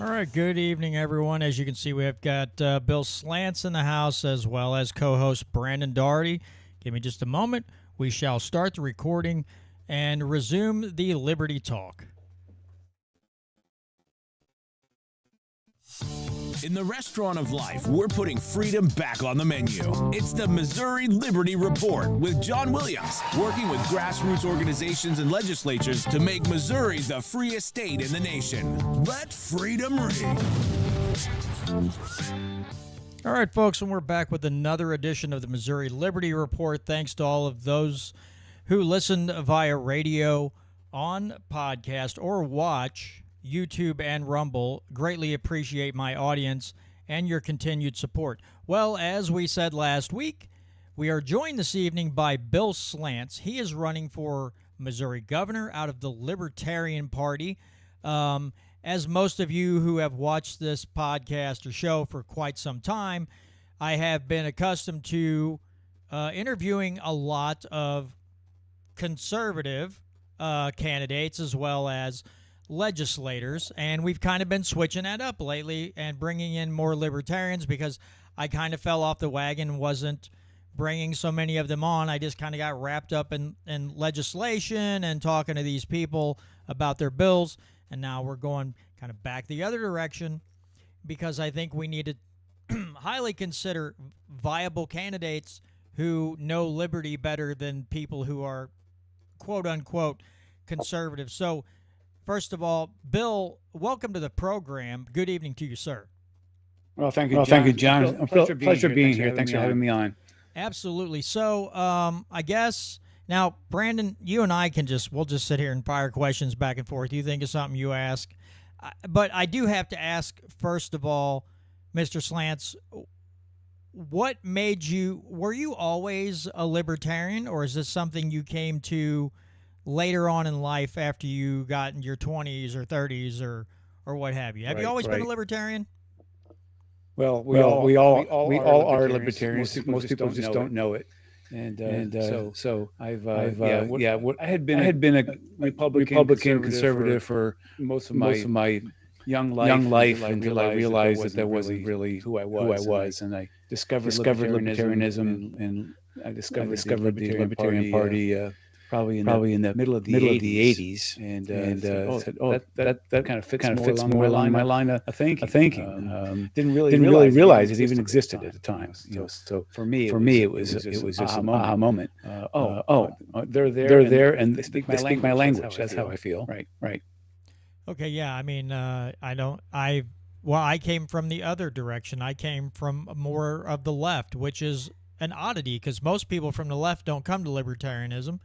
All right, good evening, everyone. As you can see, we have got Bill Slantz in the house as well as co-host Brandon Doherty. Give me just a moment. We shall start the recording and resume the Liberty Talk. In the restaurant of life, we're putting freedom back on the menu. It's the Missouri Liberty Report with John Williams, working with grassroots organizations and legislatures to make Missouri the freest state in the nation. Let freedom ring. All right, folks, and we're back with another edition of the Missouri Liberty Report. Thanks to all of those who listen via radio, on podcast, or watch YouTube and Rumble. Greatly appreciate my audience and your continued support. Well, as we said last week, we are joined this evening by Bill Slantz. He is running for Missouri governor out of the Libertarian Party. As most of you who have watched this podcast or show for quite some time, I have been accustomed to interviewing a lot of conservative candidates as well as legislators, and we've kind of been switching that up lately and bringing in more libertarians because I kind of fell off the wagon, wasn't bringing so many of them on. I just kind of got wrapped up in legislation and talking to these people about their bills, and now we're going kind of back the other direction because I think we need to highly consider viable candidates who know liberty better than people who are quote-unquote conservative. So first of all, Bill, welcome to the program. Good evening to you, sir. Well, thank you, John. Thank you, John. Pleasure being here. Thanks for having me on. Absolutely. So, I guess now, Brandon, you and I we'll just sit here and fire questions back and forth. You think of something, you ask. But I do have to ask, first of all, Mr. Slantz, what made you, were you always a libertarian, or is this something you came to later on in life after you got in your 20s or 30s or what have you? Have you always been a libertarian? Well, we all are libertarians. Most people just don't know it. And so I had been a Republican conservative for most of my young life until I realized that wasn't really who I was, and I discovered libertarianism, and I discovered the Libertarian Party probably in the middle of the 80s, and said, that kind of fits more along my line of thinking. Didn't really realize it even existed at the time. So for me, it was just an aha moment. They're there, and they speak my language. That's how I feel. Right. Okay, yeah. I mean, I came from the other direction. I came from more of the left, which is an oddity because most people from the left don't come to libertarianism.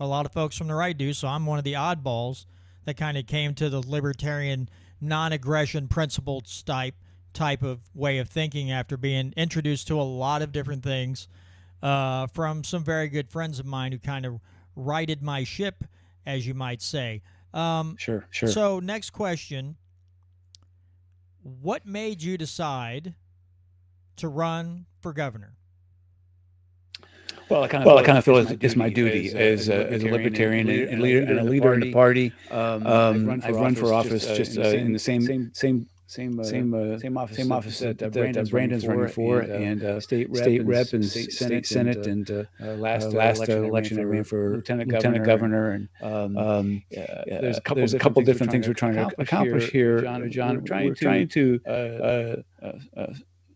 A lot of folks from the right do, so I'm one of the oddballs that kind of came to the libertarian non-aggression principles type of way of thinking after being introduced to a lot of different things from some very good friends of mine who kind of righted my ship, as you might say. Sure. So next question, what made you decide to run for governor? Well, I kind of feel it's my duty as a libertarian and a leader in the party. I've run for office just in the same office that Brandon's running for, and state rep and senate, and last election I ran for lieutenant governor, and there's a couple different things we're trying to accomplish here, John. We're trying to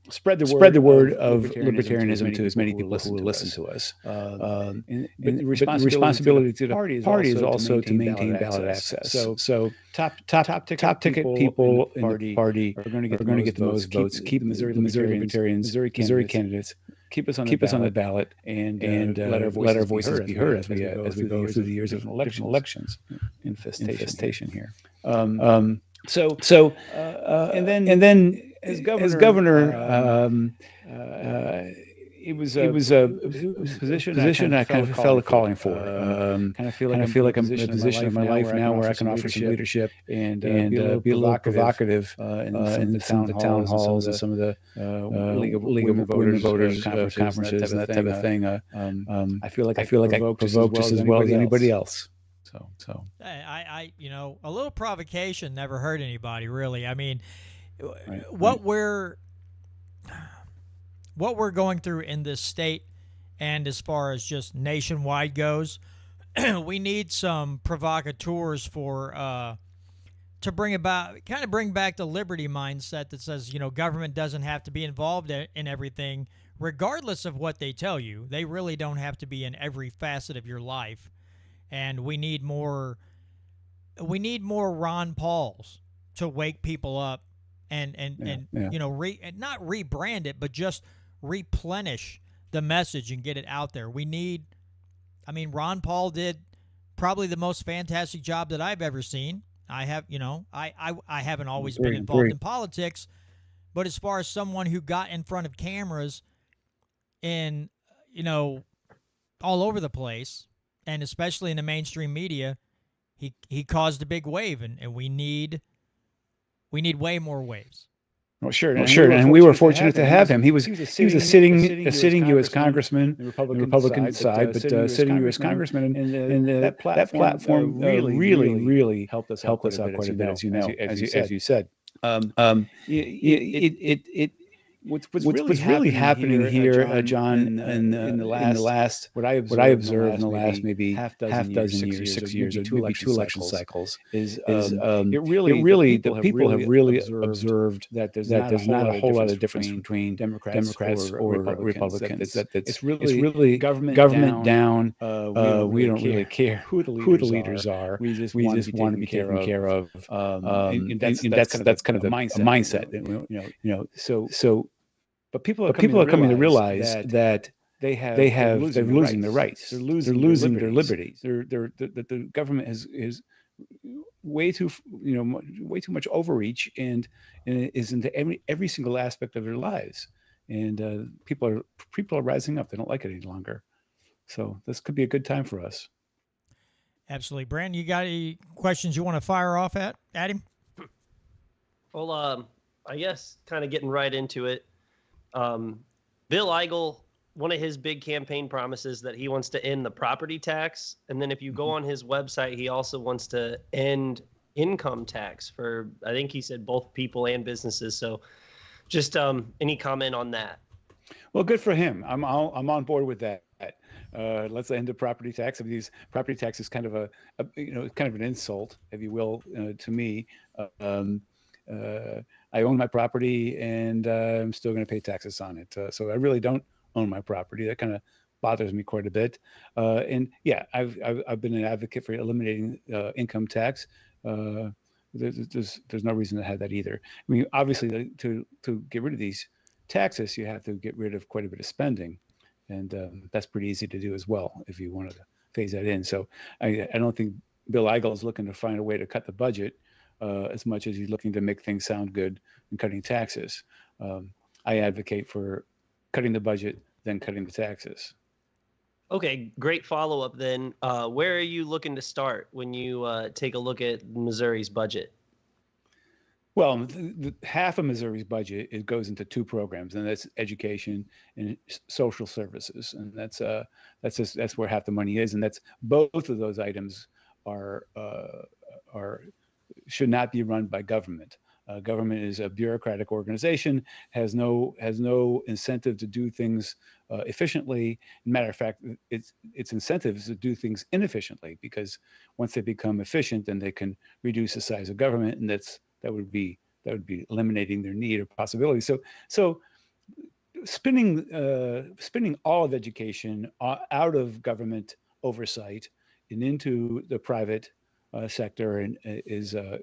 spread the word of libertarianism to as many people who will listen to us. But the responsibility to the party is also to maintain ballot access. So top ticket people in the party are going to get the most votes. Keep the Missouri Libertarians, Missouri candidates. Keep us on the ballot, and let our voices be heard as we go through the years of elections. Infestation here. And then. As governor, it was a position I kind of felt a calling for. Kind of feel like I'm in a position in my life now where I can offer some leadership and be a little provocative in some of the town halls and some of the League of Women Voters conferences and that type of thing. I feel like I provoke just as well as anybody else. A little provocation never hurt anybody, really. I mean, Right. what we're going through in this state, and as far as just nationwide goes, we need some provocateurs to bring back the liberty mindset that says, government doesn't have to be involved in everything, regardless of what they tell you. They really don't have to be in every facet of your life. And we need more Ron Pauls to wake people up and not rebrand it, but just replenish the message and get it out there. Ron Paul did probably the most fantastic job that I've ever seen. I haven't always been involved in politics, but as far as someone who got in front of cameras in, all over the place, and especially in the mainstream media, he caused a big wave, and we need way more waves. Well, sure, and we were fortunate to have him. He was a sitting U.S. congressman, the Republican side, but sitting U.S. congressman, and that platform really helped us out quite a bit, as you said. What's really happening here, John, in the last what I observed in the last maybe half dozen years, 6 years, maybe two election cycles, is it really the people have really observed that there's not a whole lot of difference between Democrats or Republicans. That it's really government down. We don't really care who the leaders are. We just want to be taken care of. And that's kind of the mindset. But people are coming to realize that they're losing their rights. They're losing their liberties. The government is way too much overreach and is into every single aspect of their lives. And people are rising up. They don't like it any longer. So this could be a good time for us. Absolutely, Brandon. You got any questions you want to fire off at him? Well, I guess kind of getting right into it. Bill Eigel, one of his big campaign promises that he wants to end the property tax. And then if you go on his website, he also wants to end income tax for, I think he said both people and businesses. So just any comment on that? Well, good for him. I'm on board with that. Let's end the property tax. I mean, these property tax is kind of kind of an insult, if you will, to me. I own my property and I'm still going to pay taxes on it. So I really don't own my property. That kind of bothers me quite a bit. And yeah, I've been an advocate for eliminating income tax. There's no reason to have that either. I mean, obviously, to get rid of these taxes, you have to get rid of quite a bit of spending, and that's pretty easy to do as well if you wanted to phase that in. So I don't think Bill Eigel is looking to find a way to cut the budget as much as he's looking to make things sound good and cutting taxes. I advocate for cutting the budget, then cutting the taxes. Okay, great follow-up then. Where are you looking to start when you take a look at Missouri's budget? Well, half of Missouri's budget goes into two programs, and that's education and social services, and that's where half the money is, and that's both of those items are should not be run by government. Government is a bureaucratic organization, has no incentive to do things efficiently. Matter of fact, its incentive is to do things inefficiently, because once they become efficient, then they can reduce the size of government, and that would be eliminating their need or possibility. So spinning all of education out of government oversight and into the private sector and is a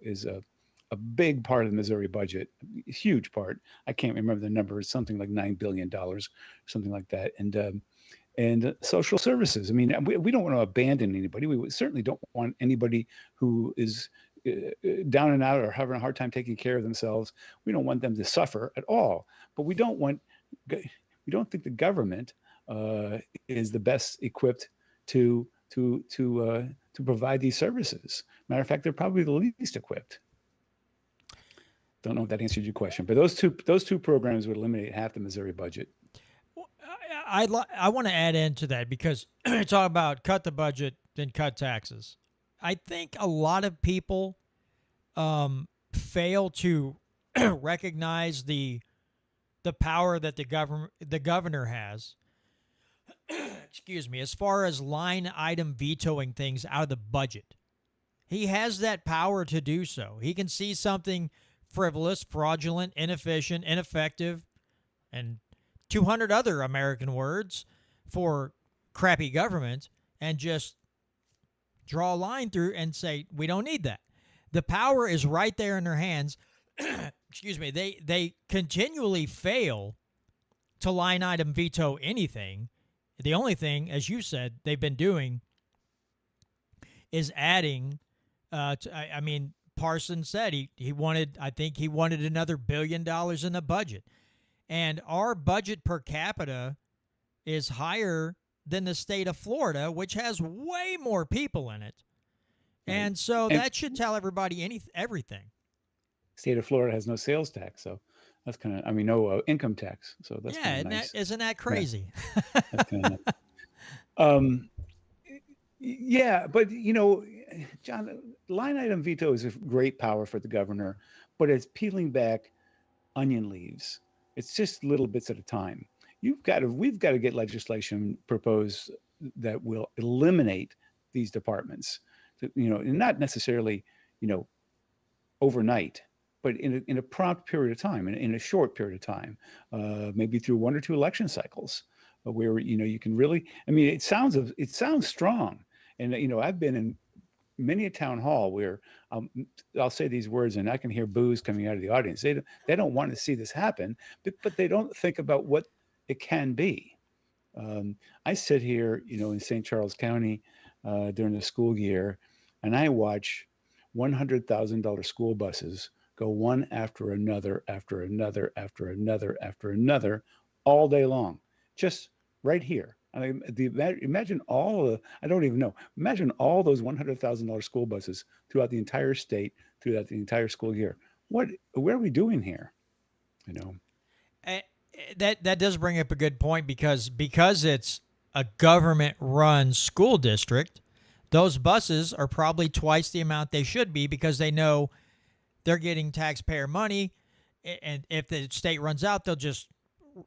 big part of the Missouri budget, a huge part. I can't remember the number. It's something like $9 billion, something like that. And social services. I mean, we don't want to abandon anybody. We certainly don't want anybody who is down and out or having a hard time taking care of themselves. We don't want them to suffer at all. But we don't think the government is the best equipped to provide these services. Matter of fact, they're probably the least equipped. Don't know if that answered your question, but those two programs would eliminate half the Missouri budget. I want to add into that, because talk about cut the budget, then cut taxes. I think a lot of people fail to recognize the power that the governor has. Excuse me, as far as line item vetoing things out of the budget. He has that power to do so. He can see something frivolous, fraudulent, inefficient, ineffective, and 200 other American words for crappy government and just draw a line through and say, we don't need that. The power is right there in their hands. Excuse me. They continually fail to line item veto anything. The only thing, as you said, they've been doing is adding. I mean, Parsons said he wanted. I think he wanted another $1 billion in the budget, and our budget per capita is higher than the state of Florida, which has way more people in it. And so that should tell everybody everything. State of Florida has no sales tax, so that's kind of, no income tax. So that's kind of nice. Isn't that crazy? Yeah. That's kind of nice. Yeah, but John, line item veto is a great power for the governor, but it's peeling back onion leaves. It's just little bits at a time. We've got to get legislation proposed that will eliminate these departments. And not necessarily, overnight, but in a prompt period of time, in a short period of time, maybe through 1 or 2 election cycles, where you can really. It sounds strong, and I've been in many a town hall where I'll say these words and I can hear boos coming out of the audience. They don't want to see this happen, but they don't think about what it can be. I sit here, in St. Charles County during the school year, and I watch $100,000 school buses go one after another, after another, after another, after another, all day long, just right here. Imagine imagine all those $100,000 school buses throughout the entire state, throughout the entire school year. Where are we doing here? That does bring up a good point because it's a government-run school district. Those buses are probably twice the amount they should be because they know they're getting taxpayer money, and if the state runs out, they'll just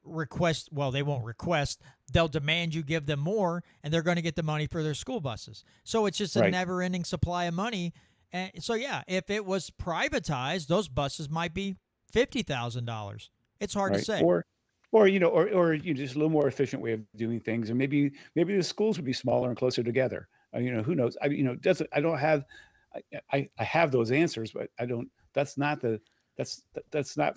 request. Well, they won't request. They'll demand you give them more, and they're going to get the money for their school buses. So it's just a never-ending supply of money. And so, yeah, if it was privatized, those buses might be $50,000. It's hard to say. Or just a little more efficient way of doing things, or maybe the schools would be smaller and closer together. Who knows? I have those answers, but I don't. That's not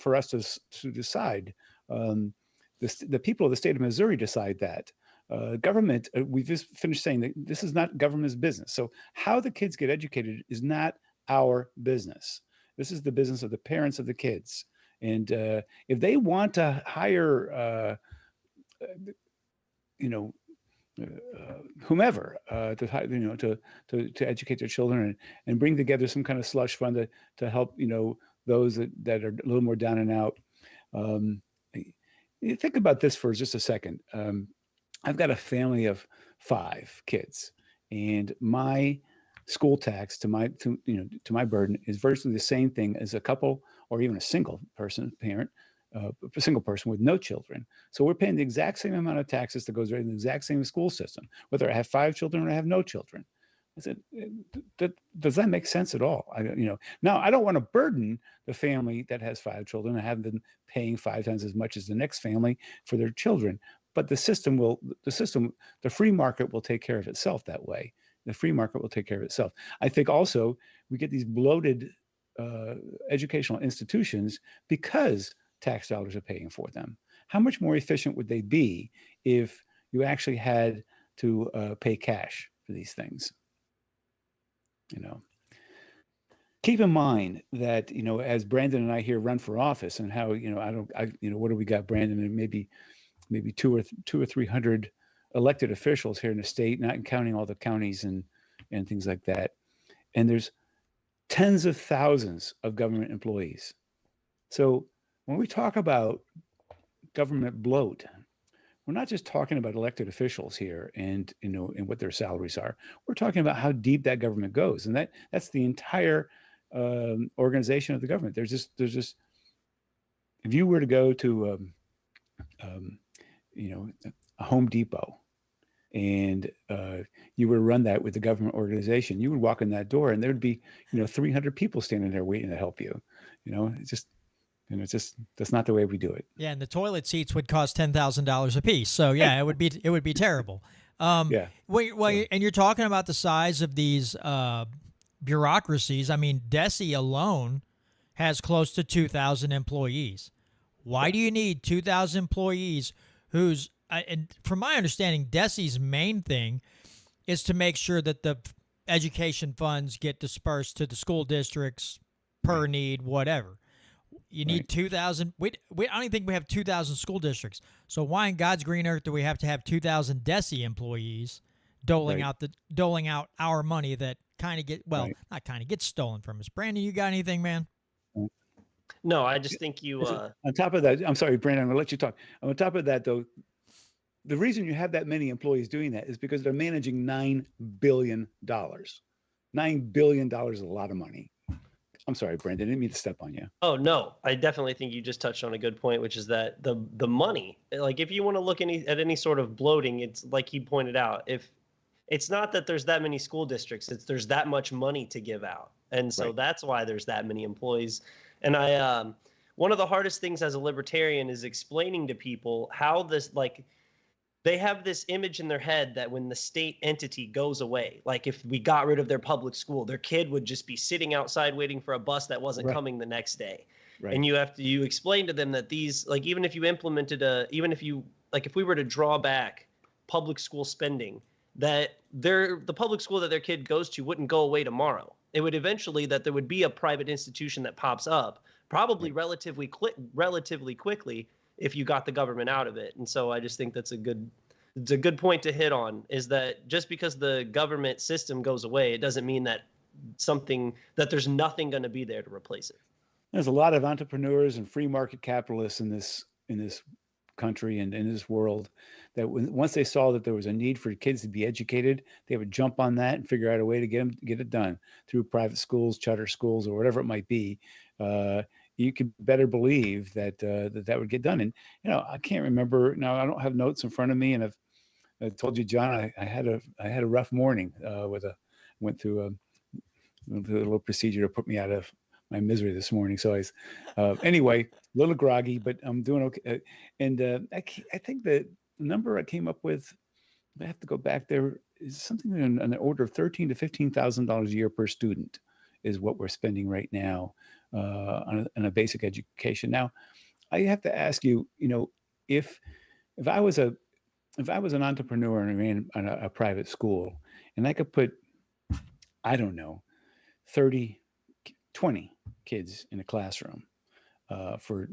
for us to decide. The people of the state of Missouri decide that. Government. We just finished saying that this is not government's business. So how the kids get educated is not our business. This is the business of the parents of the kids. And if they want to hire, whomever to educate their children and bring together some kind of slush fund to help those that are a little more down and out. You think about this for just a second. I've got a family of 5 kids, and my school tax to my burden is virtually the same thing as a couple or even a single person with no children. So we're paying the exact same amount of taxes that goes right in the exact same school system, whether I have 5 children or I have no children. I said, does that make sense at all? Now I don't want to burden the family that has 5 children and have them paying 5 times as much as the next family for their children. But the free market will take care of itself that way. The free market will take care of itself. I think also we get these bloated educational institutions because tax dollars are paying for them. How much more efficient would they be if you actually had to pay cash for these things? Keep in mind that as Brandon and I here run for office, and how what do we got, Brandon? And maybe 200 or 300 elected officials here in the state, not counting all the counties and things like that. And there's tens of thousands of government employees. So when we talk about government bloat, we're not just talking about elected officials here and, and what their salaries are. We're talking about how deep that government goes. And that's the entire organization of the government. There's just, if you were to go to, a Home Depot, and you would run that with the government organization, you would walk in that door and there'd be 300 people standing there waiting to help you. It's just that's not the way we do it. Yeah, and the toilet seats would cost $10,000 a piece. So yeah, it would be terrible. Yeah. And you're talking about the size of these bureaucracies. I mean, DESE alone has close to 2,000 employees. Why do you need 2,000 employees whose and from my understanding, DESE's main thing is to make sure that the education funds get dispersed to the school districts per need, whatever. You need 2,000. I don't even think we have 2,000 school districts. So why in God's green earth do we have to have 2,000 DESE employees doling out our money that kind of not kind of gets stolen from us? Brandon, you got anything, man? No, I just think you. On top of that, I'm sorry, Brandon, I'm gonna let you talk. On top of that, though, the reason you have that many employees doing that is because they're managing $9 billion. $9 billion is a lot of money. I'm sorry, Brandon, I didn't mean to step on you. Oh, no, I definitely think you just touched on a good point, which is that the money, like if you want to look at any sort of bloating, it's like he pointed out, if it's not that there's that many school districts, it's there's that much money to give out. And so that's why there's that many employees. And one of the hardest things as a libertarian is explaining to people how this, like, they have this image in their head that when the state entity goes away, like if we got rid of their public school, their kid would just be sitting outside waiting for a bus that wasn't coming the next day. Right. And you explain to them that these, like, even if you implemented if we were to draw back public school spending, that the public school that their kid goes to wouldn't go away tomorrow. It would eventually, that there would be a private institution that pops up, probably relatively quickly, if you got the government out of it. And so I just think it's a good point to hit on, is that just because the government system goes away, it doesn't mean that there's nothing going to be there to replace it. There's a lot of entrepreneurs and free market capitalists in this country and in this world that once they saw that there was a need for kids to be educated, they would jump on that and figure out a way to get it done through private schools, charter schools, or whatever it might be. You could better believe that that would get done. And I can't remember now. I don't have notes in front of me, and I told you, John, I had a rough morning. Went through a little procedure to put me out of my misery this morning. So anyway, a little groggy, but I'm doing okay. And I think the number I came up with, I have to go back there, is something in the order of $13,000 to $15,000 a year per student is what we're spending right now on a basic education. Now, I have to ask you, if I was an entrepreneur and I ran a private school, and I could put, I don't know, 20 kids in a classroom for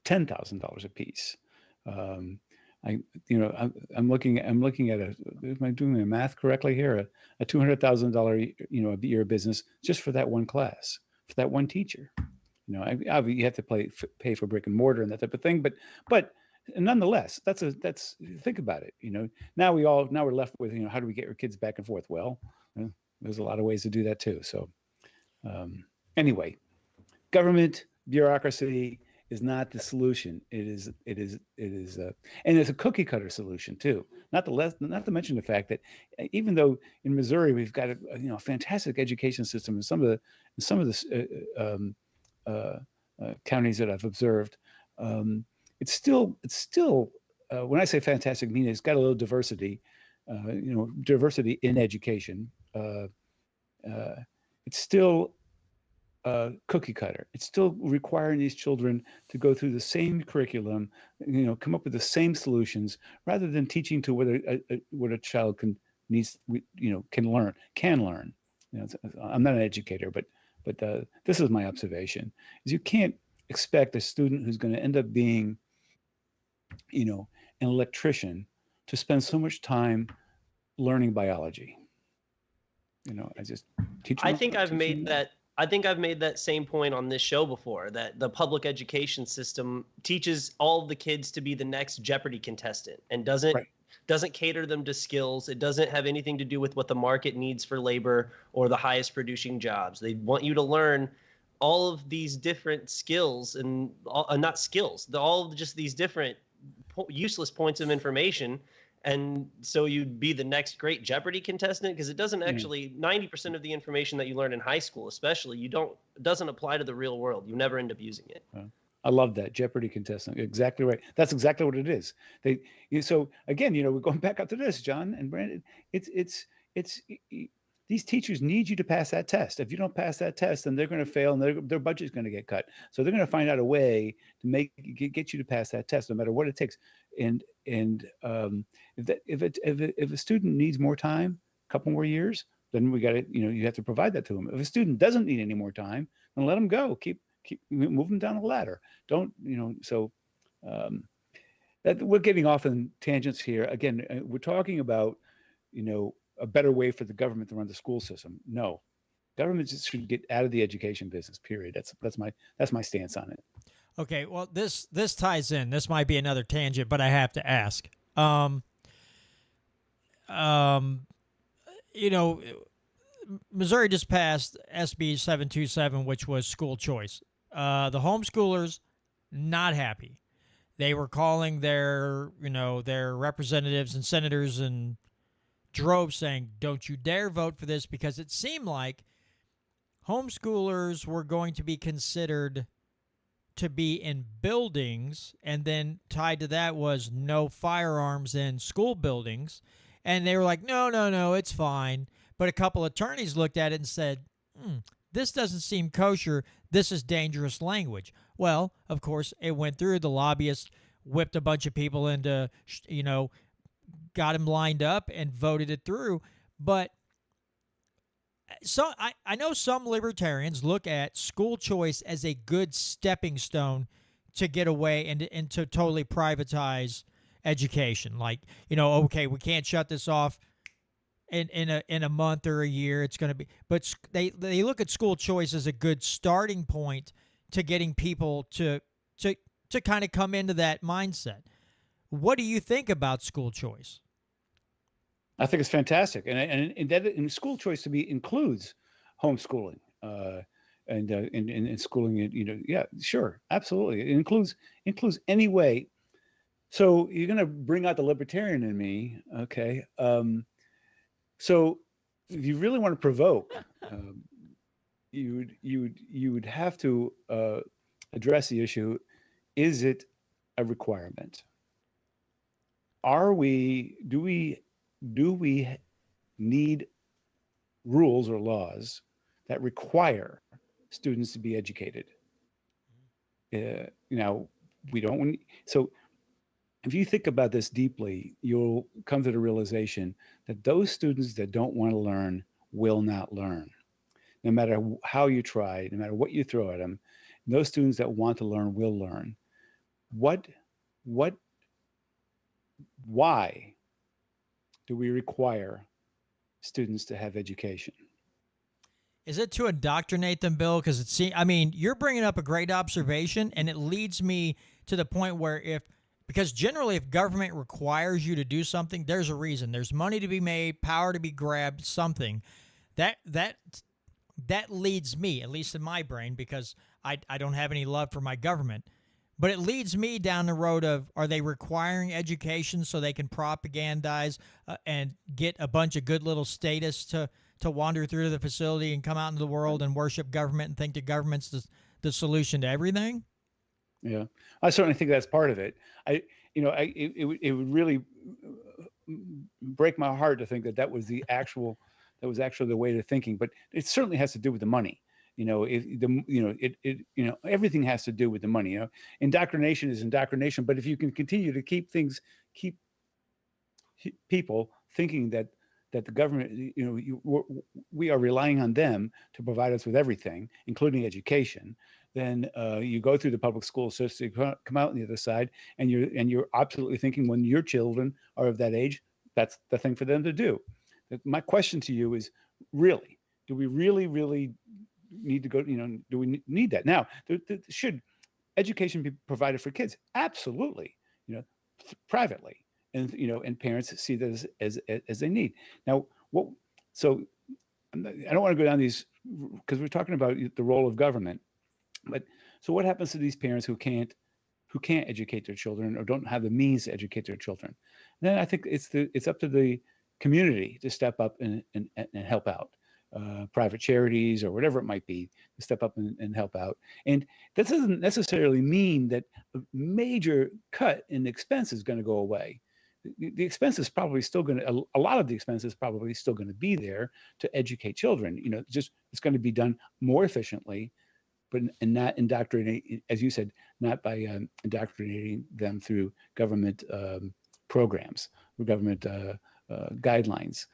$10,000 a piece. I'm looking at am I doing my math correctly here? A $200,000 a year business just for that one class, for that one teacher. You have to pay for brick and mortar and that type of thing, but nonetheless, that's think about it. Now we're left with how do we get your kids back and forth? Well, there's a lot of ways to do that too. So anyway, government bureaucracy is not the solution. It is, and it's a cookie cutter solution too. Not to mention the fact that even though in Missouri we've got a fantastic education system in some of the counties that I've observed, it's still when I say fantastic, I mean it's got a little diversity, diversity in education. It's still cookie cutter. It's still requiring these children to go through the same curriculum, come up with the same solutions, rather than teaching to what a child can learn. I'm not an educator, but this is my observation: is you can't expect a student who's going to end up being, an electrician to spend so much time learning biology. I just teach. I think I've made that I think I've made that same point on this show before, that the public education system teaches all of the kids to be the next Jeopardy contestant and doesn't cater them to skills. It doesn't have anything to do with what the market needs for labor or the highest producing jobs. They want you to learn all of these different skills and not skills, all of just these different useless points of information. And so you'd be the next great Jeopardy contestant, because it doesn't actually, 90% of the information that you learn in high school, especially, it doesn't apply to the real world. You never end up using it. I love that Jeopardy contestant. Exactly right. That's exactly what it is. So again, we're going back up to this, John and Brandon. It's these teachers need you to pass that test. If you don't pass that test, then they're going to fail, and their budget's going to get cut. So they're going to find out a way to get you to pass that test, no matter what it takes. And if a student needs more time, a couple more years, then we got to, you have to provide that to them. If a student doesn't need any more time, then let them go. Keep move them down the ladder. Don't, that we're getting off on tangents here. Again, we're talking about, a better way for the government to run the school system. No, government just should get out of the education business, period. That's my stance on it. Okay, well, this ties in. This might be another tangent, but I have to ask. Missouri just passed SB 727, which was school choice. The homeschoolers, not happy. They were calling their representatives and senators and droves saying, don't you dare vote for this, because it seemed like homeschoolers were going to be considered to be in buildings, and then tied to that was no firearms in school buildings. And they were like, no, it's fine. But a couple attorneys looked at it and said, this doesn't seem kosher. This is dangerous language. Well, of course, it went through. The lobbyists whipped a bunch of people into, got them lined up and voted it through. But so I know some libertarians look at school choice as a good stepping stone to get away and to totally privatize education. Like, okay, we can't shut this off in a month or a year. It's going to be, but they look at school choice as a good starting point to getting people to kind of come into that mindset. What do you think about school choice? I think it's fantastic, and that school choice to me includes homeschooling and schooling. Yeah, sure, absolutely. It includes any way. So you're going to bring out the libertarian in me, okay? So if you really want to provoke, you would have to address the issue: is it a requirement? Do we need rules or laws that require students to be educated? We don't. So if you think about this deeply, you'll come to the realization that those students that don't want to learn will not learn. No matter how you try, no matter what you throw at them, those students that want to learn will learn. Why do we require students to have education? Is it to indoctrinate them, Bill? Because you're bringing up a great observation, and it leads me to the point where because generally if government requires you to do something, there's a reason. There's money to be made, power to be grabbed, something. That leads me, at least in my brain, because I don't have any love for my government. But it leads me down the road of, are they requiring education so they can propagandize and get a bunch of good little statists to wander through the facility and come out into the world and worship government and think the government's the solution to everything? Yeah, I certainly think that's part of it. It would really break my heart to think that was actually the way they're thinking. But it certainly has to do with the money. Everything has to do with the money. Indoctrination is indoctrination. But if you can continue to keep people thinking that the government, we are relying on them to provide us with everything, including education, then you go through the public school system, come out on the other side, and you're absolutely thinking when your children are of that age, that's the thing for them to do. My question to you is, really, do we really need to go, do we need that? Now, should education be provided for kids? Absolutely, privately, and and parents see this as they need. Now, so I don't want to go down these, because we're talking about the role of government, but so what happens to these parents who can't educate their children or don't have the means to educate their children? Then I think it's up to the community to step up and help out. Private charities or whatever it might be, to step up and help out. And that doesn't necessarily mean that a major cut in expense is going to go away. The expense is probably still going to, a lot of the expense is probably still going to be there to educate children. Just it's going to be done more efficiently, but and not indoctrinate, as you said, not by indoctrinating them through government programs or government guidelines.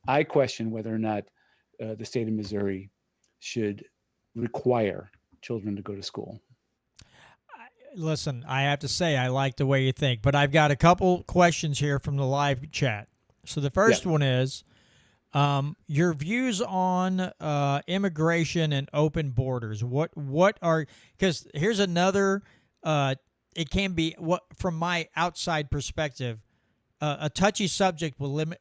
I question whether or not the state of Missouri should require children to go to school. Listen, I have to say I like the way you think, but I've got a couple questions here from the live chat. So the first one is your views on immigration and open borders. What are, because here's another, it can be, what from my outside perspective, a touchy subject with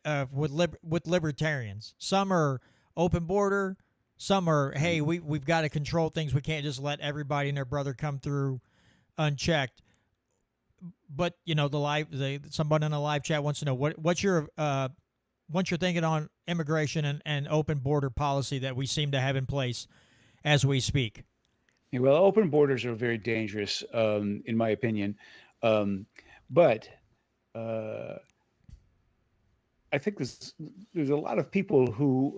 libertarians. Some are open border, some are, hey, we've got to control things. We can't just let everybody and their brother come through unchecked. But someone in the live chat wants to know what's your thinking on immigration and open border policy that we seem to have in place as we speak. Yeah, well, open borders are very dangerous, in my opinion, but I think there's a lot of people who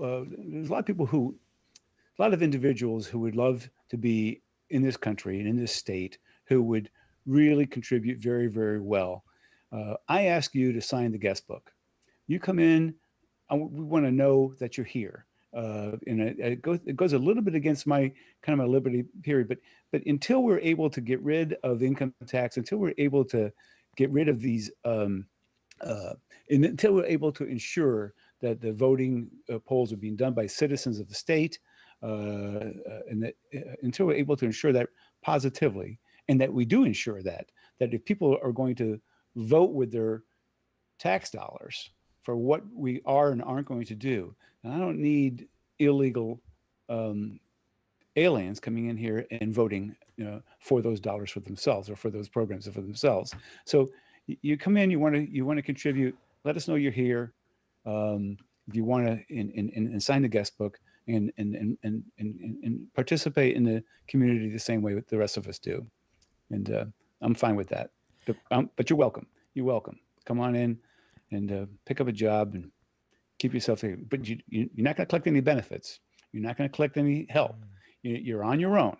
a lot of individuals who would love to be in this country and in this state, who would really contribute very, very well. I ask you to sign the guest book. You come in, we want to know that you're here. And it goes a little bit against my liberty period, but until we're able to get rid of income tax, until we're able to get rid of these, and until we're able to ensure that the voting polls are being done by citizens of the state, and that until we're able to ensure that positively, and that we do ensure that if people are going to vote with their tax dollars for what we are and aren't going to do, and I don't need illegal aliens coming in here and voting, for those dollars for themselves or for those programs for themselves. So you come in, you want to contribute. Let us know you're here. If you want to and sign the guest book and participate in the community the same way that the rest of us do. And I'm fine with that. But you're welcome. You're welcome. Come on in and pick up a job and keep yourself here. But you're not going to collect any benefits. You're not going to collect any help. You're on your own.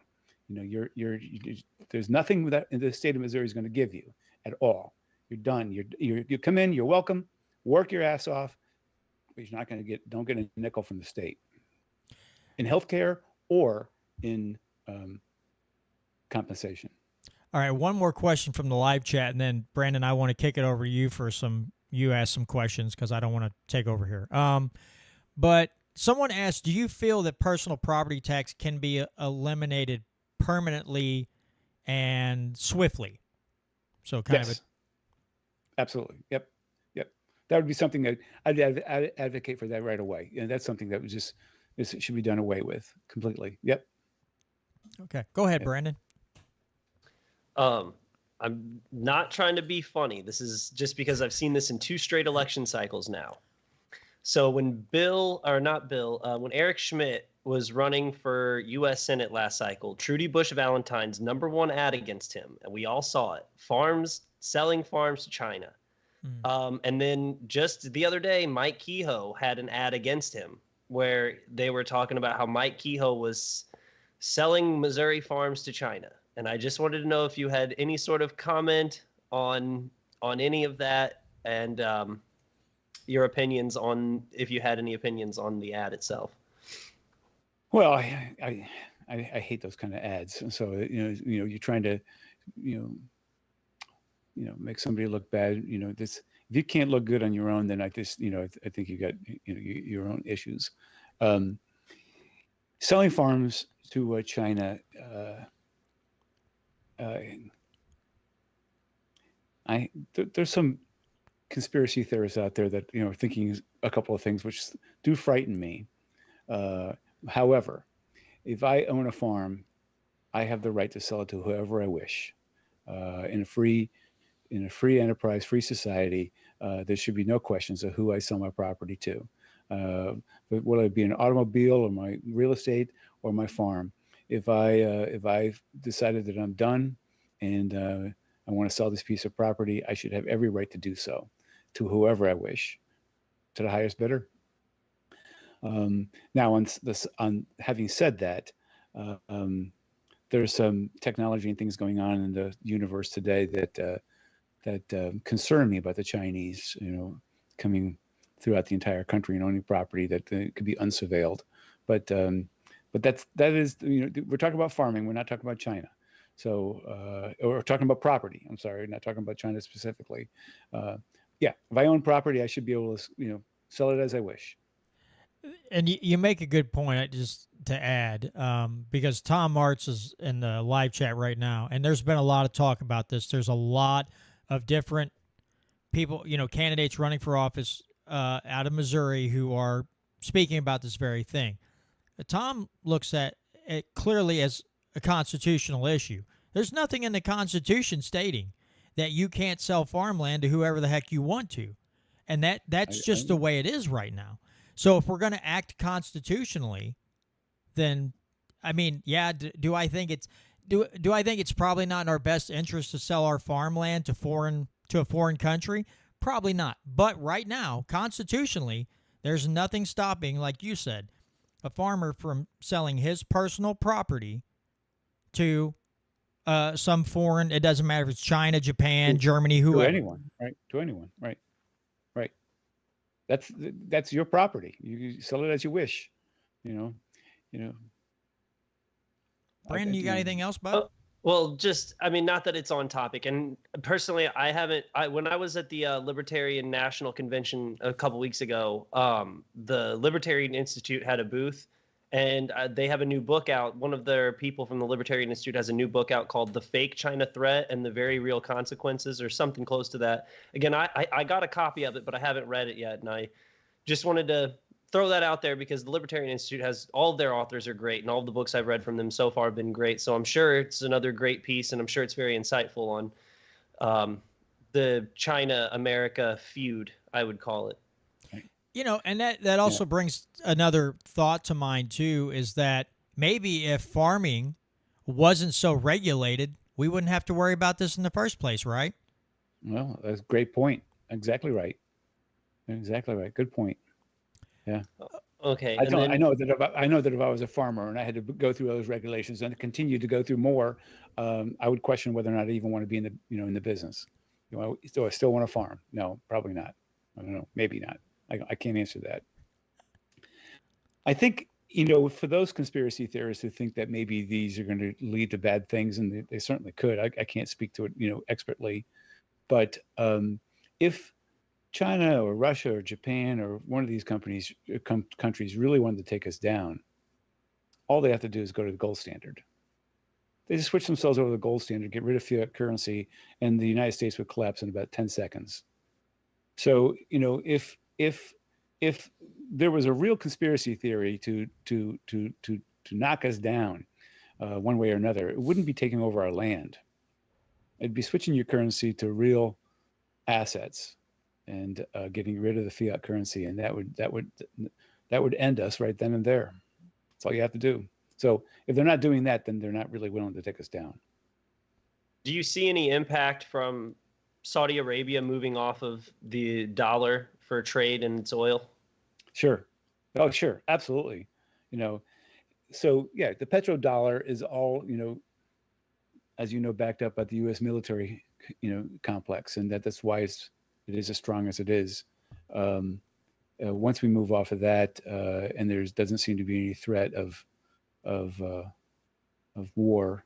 There's nothing that the state of Missouri is going to give you at all. You're done. You come in. You're welcome. Work your ass off. But you're not going to don't get a nickel from the state in healthcare or in compensation. All right, one more question from the live chat, and then Brandon, I want to kick it over to you for you ask some questions because I don't want to take over here. But someone asked, do you feel that personal property tax can be eliminated permanently and swiftly? So yes. Absolutely. Yep. That would be something that I'd advocate for that right away. And that's something that should be done away with completely. Yep. Okay. Go ahead, Brandon. I'm not trying to be funny. This is just because I've seen this in 2 straight election cycles now. So when when Eric Schmidt was running for U.S. Senate last cycle, Trudy Bush Valentine's #1 ad against him, and we all saw it, selling farms to China. And then just the other day, Mike Kehoe had an ad against him where they were talking about how Mike Kehoe was selling Missouri farms to China. And I just wanted to know if you had any sort of comment on any of that, and your opinions on, if you had any opinions on the ad itself. Well, I hate those kind of ads. So you're trying to make somebody look bad. If you can't look good on your own, then I think you got your own issues. selling farms to China. There's some conspiracy theorists out there that are thinking a couple of things which do frighten me. However, if I own a farm, I have the right to sell it to whoever I wish. In a free enterprise, free society, there should be no questions of who I sell my property to. But whether it be an automobile or my real estate or my farm, if I've decided that I'm done and I want to sell this piece of property, I should have every right to do so to whoever I wish, to the highest bidder. Now, on having said that, there's some technology and things going on in the universe today that concern me about the Chinese, coming throughout the entire country and owning property that could be unsurveilled. But that is, we're talking about farming. We're not talking about China. So, or talking about property. I'm sorry, not talking about China specifically. Yeah, if I own property, I should be able to, sell it as I wish. And you make a good point, just to add, because Tom Martz is in the live chat right now, and there's been a lot of talk about this. There's a lot of different people, candidates running for office out of Missouri who are speaking about this very thing. Tom looks at it clearly as a constitutional issue. There's nothing in the Constitution stating that you can't sell farmland to whoever the heck you want to. And that's just the way it is right now. So if we're going to act constitutionally, then, I mean, yeah, do I think it's probably not in our best interest to sell our farmland to a foreign country? Probably not. But right now, constitutionally, there's nothing stopping, like you said, a farmer from selling his personal property to some foreign, it doesn't matter if it's China, Japan, Germany, whoever. To anyone, right? To anyone, right? Right. That's your property. You sell it as you wish, Brandon, you got anything else, bud? Well, not that it's on topic. And personally, when I was at the Libertarian National Convention a couple weeks ago, the Libertarian Institute had a booth, and they have a new book out. One of their people from the Libertarian Institute has a new book out called The Fake China Threat and the Very Real Consequences, or something close to that. Again, I got a copy of it, but I haven't read it yet. And I just wanted to throw that out there because the Libertarian Institute has, all of their authors are great, and all of the books I've read from them so far have been great. So I'm sure it's another great piece, and I'm sure it's very insightful on the China-America feud, I would call it. And that also brings another thought to mind, too, is that maybe if farming wasn't so regulated, we wouldn't have to worry about this in the first place, right? Well, that's a great point. Exactly right. Exactly right. Good point. Yeah. Okay. I know that if I was a farmer and I had to go through those regulations and continue to go through more, I would question whether or not I even want to be in the business. Do I still want to farm? No, probably not. I don't know. Maybe not. I can't answer that. I think, for those conspiracy theorists who think that maybe these are going to lead to bad things, and they certainly could. I can't speak to it, expertly, but if China or Russia or Japan or one of these countries really wanted to take us down, all they have to do is go to the gold standard. They just switch themselves over to the gold standard, get rid of fiat currency, and the United States would collapse in about 10 seconds. So, if there was a real conspiracy theory to knock us down one way or another, it wouldn't be taking over our land. It'd be switching your currency to real assets and getting rid of the fiat currency, and that would end us right then and there. That's all you have to do. So if they're not doing that, then they're not really willing to take us down. Do you see any impact from Saudi Arabia moving off of the dollar for trade and its oil? Sure. Oh, sure. Absolutely. So yeah, the petrodollar is all, as backed up by the U.S. military, complex, and that's why it is as strong as it is. Once we move off of that, and there doesn't seem to be any threat of war,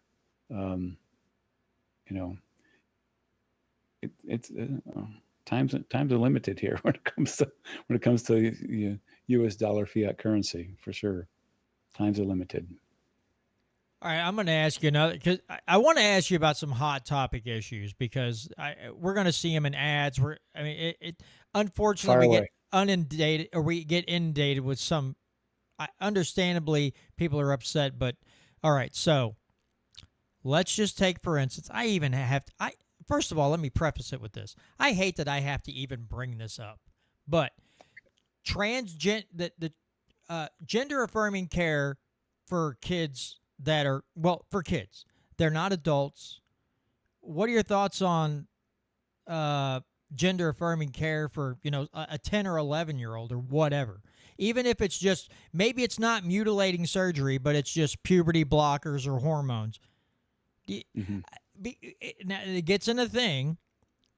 times are limited here when it comes to U.S. dollar fiat currency, for sure. Times are limited. All right, I'm going to ask you another, because I want to ask you about some hot topic issues, because we're going to see them in ads. Unfortunately, Fire we away. get inundated, or we get inundated with some. Understandably, people are upset, but all right. So let's just take, for instance, I even have to, first of all, let me preface it with this. I hate that I have to even bring this up, but the gender affirming care for kids that are, well, for kids, they're not adults. What are your thoughts on gender affirming care for, a 10 or 11-year-old or whatever? Even if it's just, maybe it's not mutilating surgery, but it's just puberty blockers or hormones. Mm-hmm. It gets in a thing,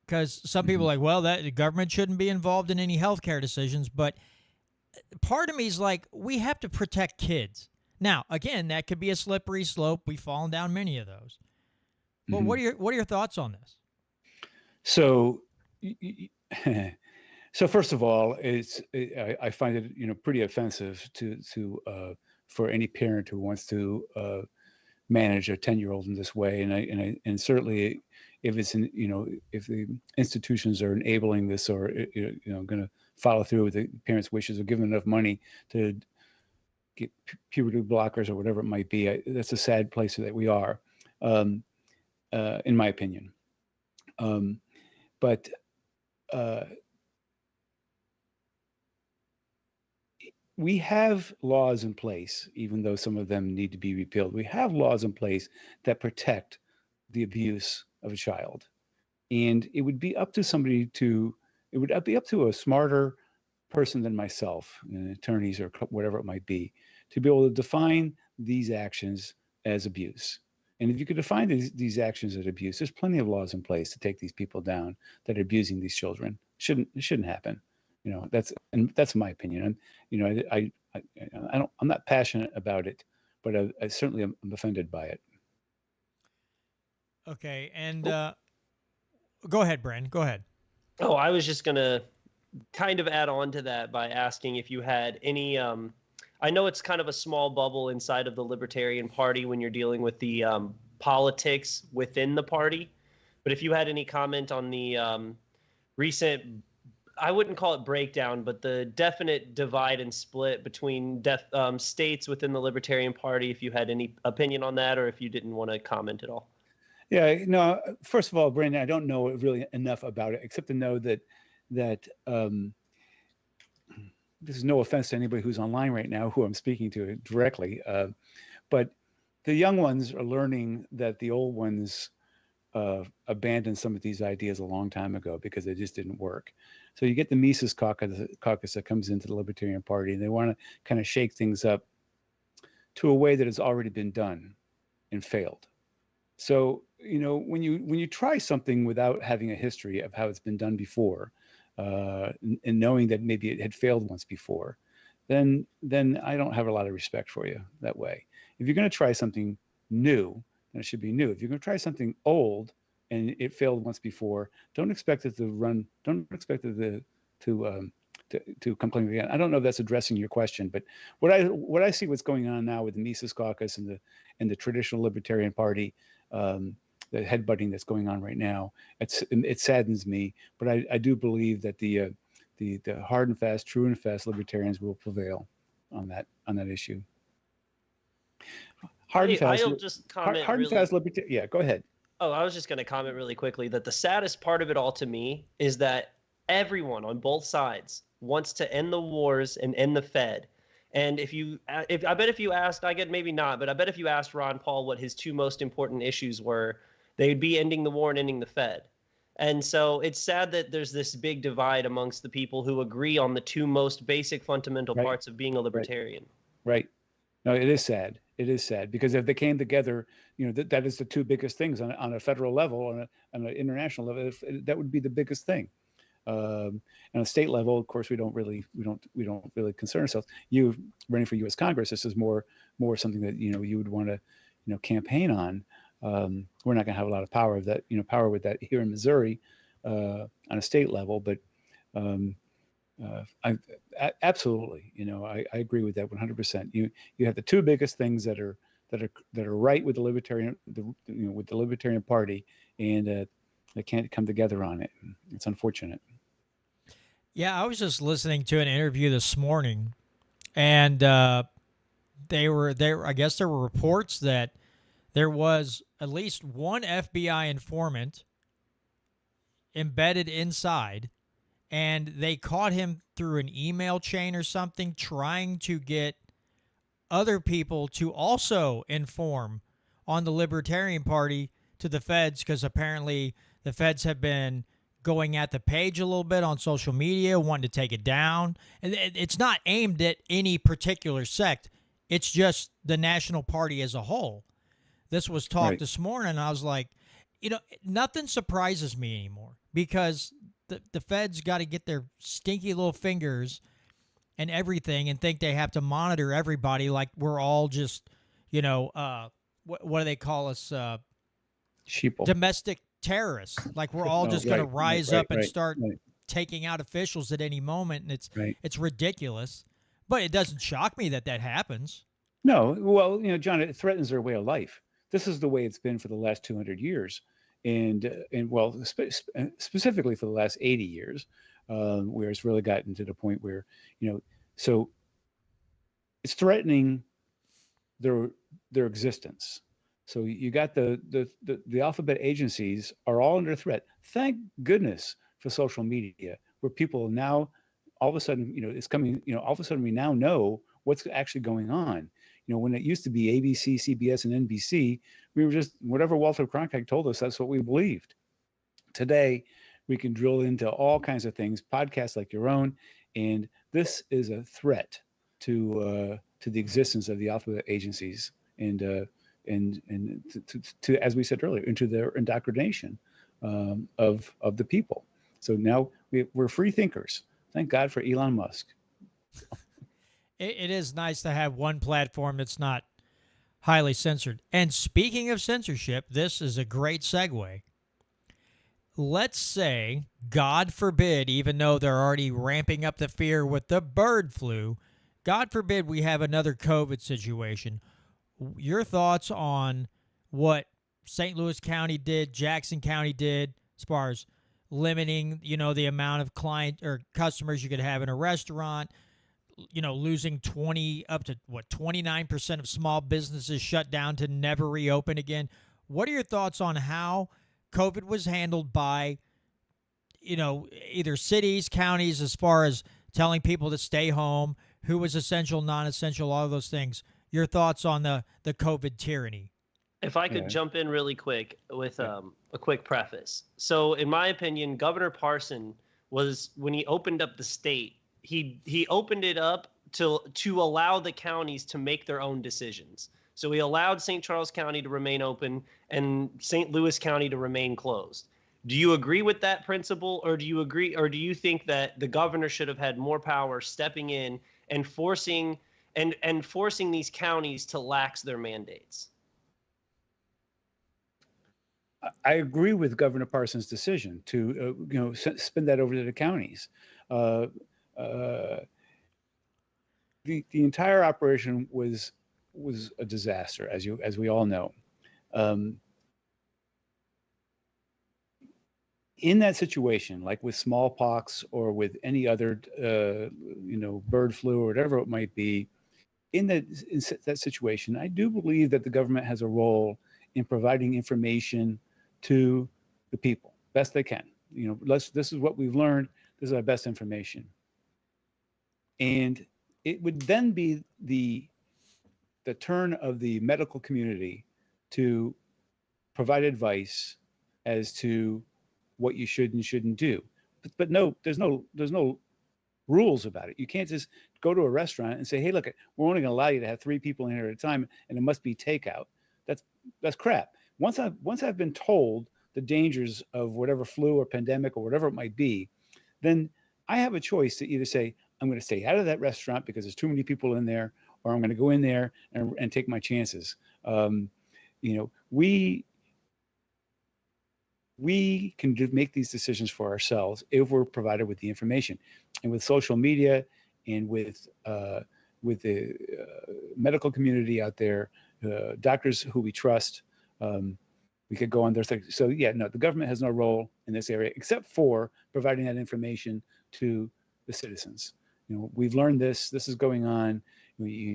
because some people are like, well, that the government shouldn't be involved in any healthcare decisions, but part of me is like, we have to protect kids. Now, again, that could be a slippery slope. We've fallen down many of those. But what are your thoughts on this? So, so first of all, I find it pretty offensive for any parent who wants to manage a 10-year-old in this way, and certainly if it's if the institutions are enabling this, or going to follow through with the parents' wishes, or give them enough money to get puberty blockers or whatever it might be. That's a sad place that we are, in my opinion. But we have laws in place, even though some of them need to be repealed. We have laws in place that protect the abuse of a child. And it would be up to it would be up to a smarter person than myself, attorneys or whatever it might be, to be able to define these actions as abuse. And if you could define these actions as abuse, there's plenty of laws in place to take these people down that are abusing these children. It shouldn't happen. That's my opinion. And I'm not passionate about it, but I certainly am offended by it. Okay, and go ahead, Brandon. Go ahead. Oh, I was just gonna kind of add on to that by asking if you had any. I know it's kind of a small bubble inside of the Libertarian Party when you're dealing with the politics within the party, but if you had any comment on the recent, I wouldn't call it breakdown, but the definite divide and split between states within the Libertarian Party, if you had any opinion on that, or if you didn't want to comment at all. Yeah, no, first of all, Brandon, I don't know really enough about it, except to know that this is no offense to anybody who's online right now who I'm speaking to directly, but the young ones are learning that the old ones abandoned some of these ideas a long time ago because they just didn't work. So you get the Mises caucus that comes into the Libertarian Party, and they want to kind of shake things up to a way that has already been done and failed. So, when you try something without having a history of how it's been done before, and knowing that maybe it had failed once before, then I don't have a lot of respect for you that way. If you're going to try something new, then it should be new. If you're going to try something old and it failed once before, don't expect it to run. Don't expect it to come clean again. I don't know if that's addressing your question, but what I see what's going on now with the Mises caucus and the traditional Libertarian Party, the headbutting that's going on right now, it saddens me. But I do believe that the hard and fast, true and fast libertarians will prevail on that issue. Hard and fast. I'll just comment. Hard and fast libertarian. Yeah, go ahead. Oh, I was just going to comment really quickly that the saddest part of it all to me is that everyone on both sides wants to end the wars and end the Fed. And if you asked, I get maybe not, but I bet if you asked Ron Paul what his two most important issues were, they'd be ending the war and ending the Fed. And so it's sad that there's this big divide amongst the people who agree on the two most basic fundamental parts of being a libertarian. Right. No, it is sad. It is sad because if they came together, that is the two biggest things on a federal level, on an international level. That would be the biggest thing. On a state level, of course, we don't really concern ourselves. You running for U.S. Congress, this is more something that you would want to campaign on. We're not going to have a lot of power with that here in Missouri on a state level, but Absolutely. I agree with that 100%. You have the two biggest things that are right with the Libertarian Party, and they can't come together on it. It's unfortunate. Yeah, I was just listening to an interview this morning, and they were there. I guess there were reports that there was at least one FBI informant embedded inside, and they caught him through an email chain or something, trying to get other people to also inform on the Libertarian Party to the feds, because apparently the feds have been going at the page a little bit on social media, wanting to take it down. And it's not aimed at any particular sect. It's just the National Party as a whole. This was talked Right. this morning, and I was like, nothing surprises me anymore, because the feds got to get their stinky little fingers and everything and think they have to monitor everybody like we're all just, what do they call us? Sheeple. Domestic terrorists. Like we're all just going to rise up and start taking out officials at any moment. And it's ridiculous. But it doesn't shock me that happens. No, well, John, it threatens their way of life. This is the way it's been for the last 200 years, and specifically for the last 80 years, where it's really gotten to the point where, so it's threatening their existence. So you got the alphabet agencies are all under threat. Thank goodness for social media, where people now all of a sudden, it's coming, all of a sudden we now know what's actually going on. When it used to be ABC, CBS, and NBC, we were just, whatever Walter Cronkite told us, that's what we believed. Today, we can drill into all kinds of things, podcasts like your own, and this is a threat to the existence of the alphabet agencies and to as we said earlier, into their indoctrination of the people. So now we're free thinkers. Thank God for Elon Musk. It is nice to have one platform that's not highly censored. And speaking of censorship, this is a great segue. Let's say, God forbid, even though they're already ramping up the fear with the bird flu, God forbid we have another COVID situation. Your thoughts on what St. Louis County did, Jackson County did, as far as limiting, the amount of client or customers you could have in a restaurant, losing 29% of small businesses shut down to never reopen again. What are your thoughts on how COVID was handled by, either cities, counties, as far as telling people to stay home, who was essential, non-essential, all of those things? Your thoughts on the COVID tyranny? If I could jump in really quick with a quick preface. So in my opinion, Governor Parson was, when he opened up the state, he opened it up to allow the counties to make their own decisions. So he allowed St. Charles County to remain open and St. Louis County to remain closed. Do you agree with that principle, or do you think that the governor should have had more power stepping in and forcing these counties to lax their mandates? I agree with Governor Parsons' decision to spin that over to the counties. The entire operation was a disaster, as we all know. In that situation, like with smallpox or with any other bird flu or whatever it might be, in that situation, I do believe that the government has a role in providing information to the people best they can. This is what we've learned. This is our best information. And it would then be the turn of the medical community to provide advice as to what you should and shouldn't do. But no, there's no rules about it. You can't just go to a restaurant and say, hey, look, we're only going to allow you to have 3 people in here at a time, and it must be takeout. That's crap. Once I've been told the dangers of whatever flu or pandemic or whatever it might be, then I have a choice to either say, I'm going to stay out of that restaurant because there's too many people in there, or I'm going to go in there and take my chances. We we can make these decisions for ourselves if we're provided with the information. And with social media and with the medical community out there, doctors who we trust, we could go on there. So yeah, no, the government has no role in this area except for providing that information to the citizens. We've learned this is going on,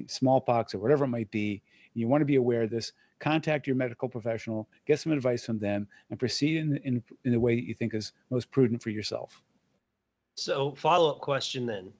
smallpox or whatever it might be. You want to be aware of this. Contact your medical professional, get some advice from them, and proceed in the way that you think is most prudent for yourself. So, follow-up question then.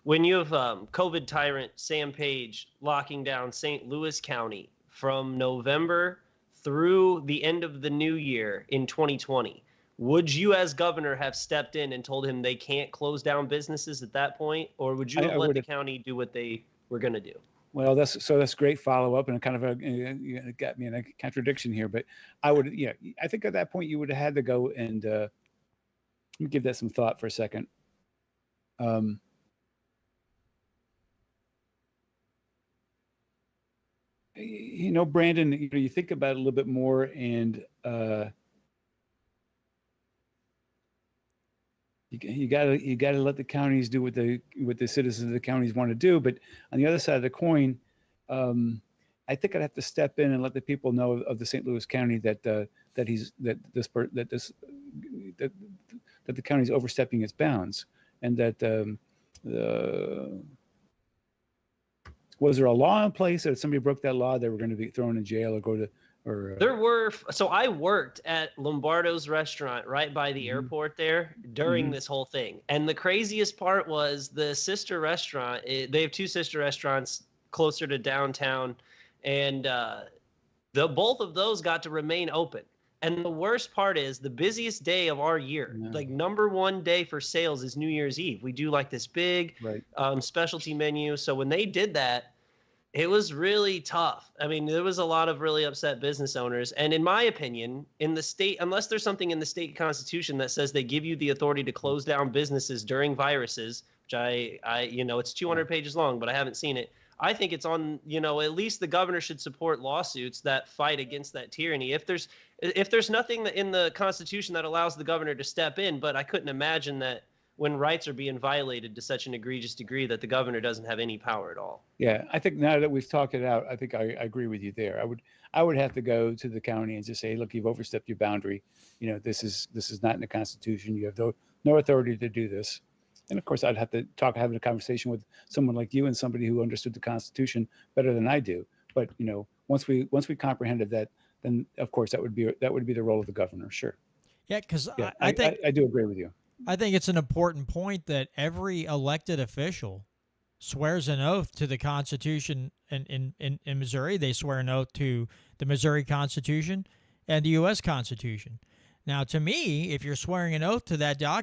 When you have COVID tyrant Sam Page locking down St. Louis County from November through the end of the new year in 2020, would you as governor have stepped in and told him they can't close down businesses at that point? Or would you have let the county do what they were going to do? Well, that's great follow-up, and kind of it got me in a contradiction here. But I think at that point you would have had to go and let me give that some thought for a second. Brandon, you think about it a little bit more, and you gotta let the counties do what the citizens of the counties want to do. But on the other side of the coin, I think I'd have to step in and let the people know of the St. Louis County that the county's overstepping its bounds, and that was there a law in place that if somebody broke that law, they were going to be thrown in jail or go to There were. So I worked at Lombardo's restaurant right by the airport there during this whole thing. And the craziest part was the sister restaurant. They have two sister restaurants closer to downtown. And both of those got to remain open. And the worst part is the busiest day of our year, like number one day for sales is New Year's Eve. We do like this big specialty menu. So when they did that, it was really tough. I mean, there was a lot of really upset business owners. And in my opinion, in the state, unless there's something in the state constitution that says they give you the authority to close down businesses during viruses, which it's 200 pages long, but I haven't seen it. I think it's on, at least the governor should support lawsuits that fight against that tyranny. If there's nothing in the Constitution that allows the governor to step in, but I couldn't imagine that when rights are being violated to such an egregious degree that the governor doesn't have any power at all. Yeah, I think now that we've talked it out, I think I agree with you there. I would have to go to the county and just say, look, you've overstepped your boundary. This is not in the Constitution. You have no authority to do this. And of course, I'd have to have a conversation with someone like you and somebody who understood the Constitution better than I do. But once we comprehended that, then of course that would be the role of the governor. Sure. Yeah, because I think I do agree with you. I think it's an important point that every elected official swears an oath to the Constitution. In Missouri, they swear an oath to the Missouri Constitution and the U.S. Constitution. Now, to me, if you're swearing an oath to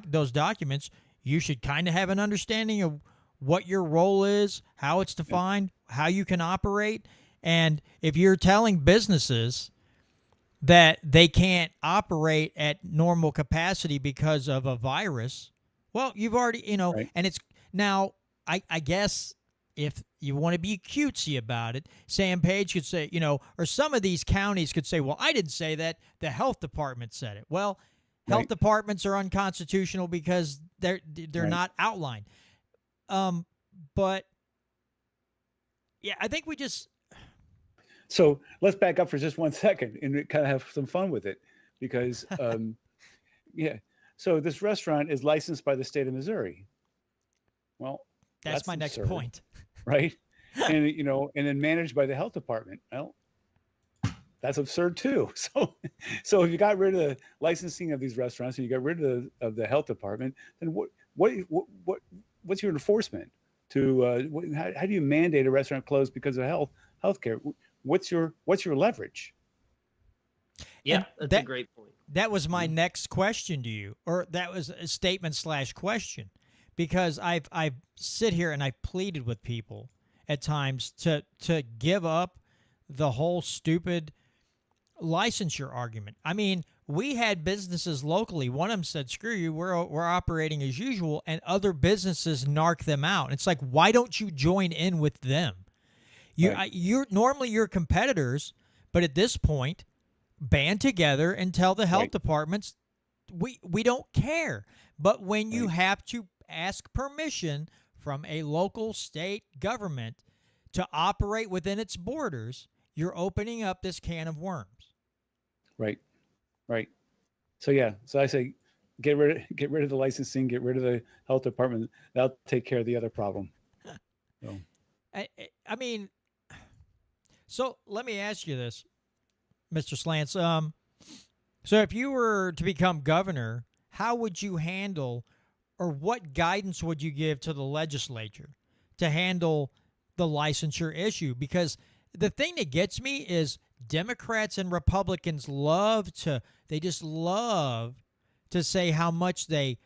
those documents, you should kind of have an understanding of what your role is, how it's defined, how you can operate. And if you're telling businesses that they can't operate at normal capacity because of a virus, well, you've already, and it's now, I guess if you want to be cutesy about it, Sam Page could say, or some of these counties could say, well, I didn't say that. The health department said it. Well, health departments are unconstitutional because they're not outlined. But yeah, I think we just. So let's back up for just 1 second and kind of have some fun with it, because So this restaurant is licensed by the state of Missouri. Well, that's my next absurd, point, right? And and then managed by the health department. Well, that's absurd too. So if you got rid of the licensing of these restaurants and you got rid of the health department, then what's your enforcement? How do you mandate a restaurant close because of healthcare? What's your leverage? Yeah, that's a great point. That was my next question to you, or that was a statement/question, because I've sit here and I've pleaded with people at times to give up the whole stupid licensure argument. I mean, we had businesses locally. One of them said, "Screw you, we're operating as usual," and other businesses narc them out. It's like, why don't you join in with them? You're normally your competitors, but at this point, band together and tell the health Right. departments we don't care. But when you Right. have to ask permission from a local state government to operate within its borders, you're opening up this can of worms. Right. Right. So yeah, so I say get rid of the licensing, get rid of the health department. That'll take care of the other problem. So. I mean, so let me ask you this, Mr. Slantz. So if you were to become governor, how would you handle, or what guidance would you give to the legislature to handle the licensure issue? Because the thing that gets me is Democrats and Republicans they just love to say how much they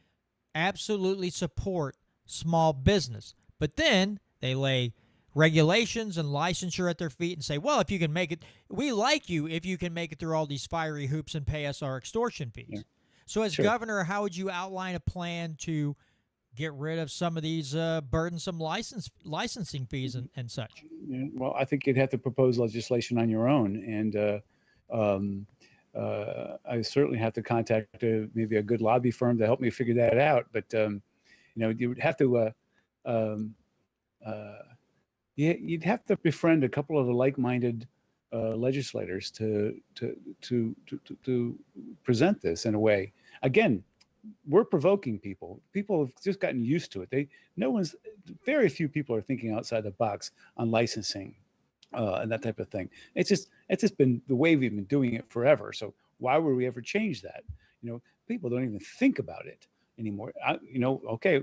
absolutely support small business. But then they lay regulations and licensure at their feet and say, well, if you can make it, we like you if you can make it through all these fiery hoops and pay us our extortion fees. Yeah. So as Sure. governor, how would you outline a plan to get rid of some of these burdensome licensing fees and such? Yeah, well, I think you'd have to propose legislation on your own, and I certainly have to contact maybe a good lobby firm to help me figure that out. But you would have to you'd have to befriend a couple of the like-minded legislators to present this in a way. Again, we're provoking people. People have just gotten used to it. Very few people are thinking outside the box on licensing and that type of thing. It's just been the way we've been doing it forever. So why would we ever change that? People don't even think about it anymore. Okay,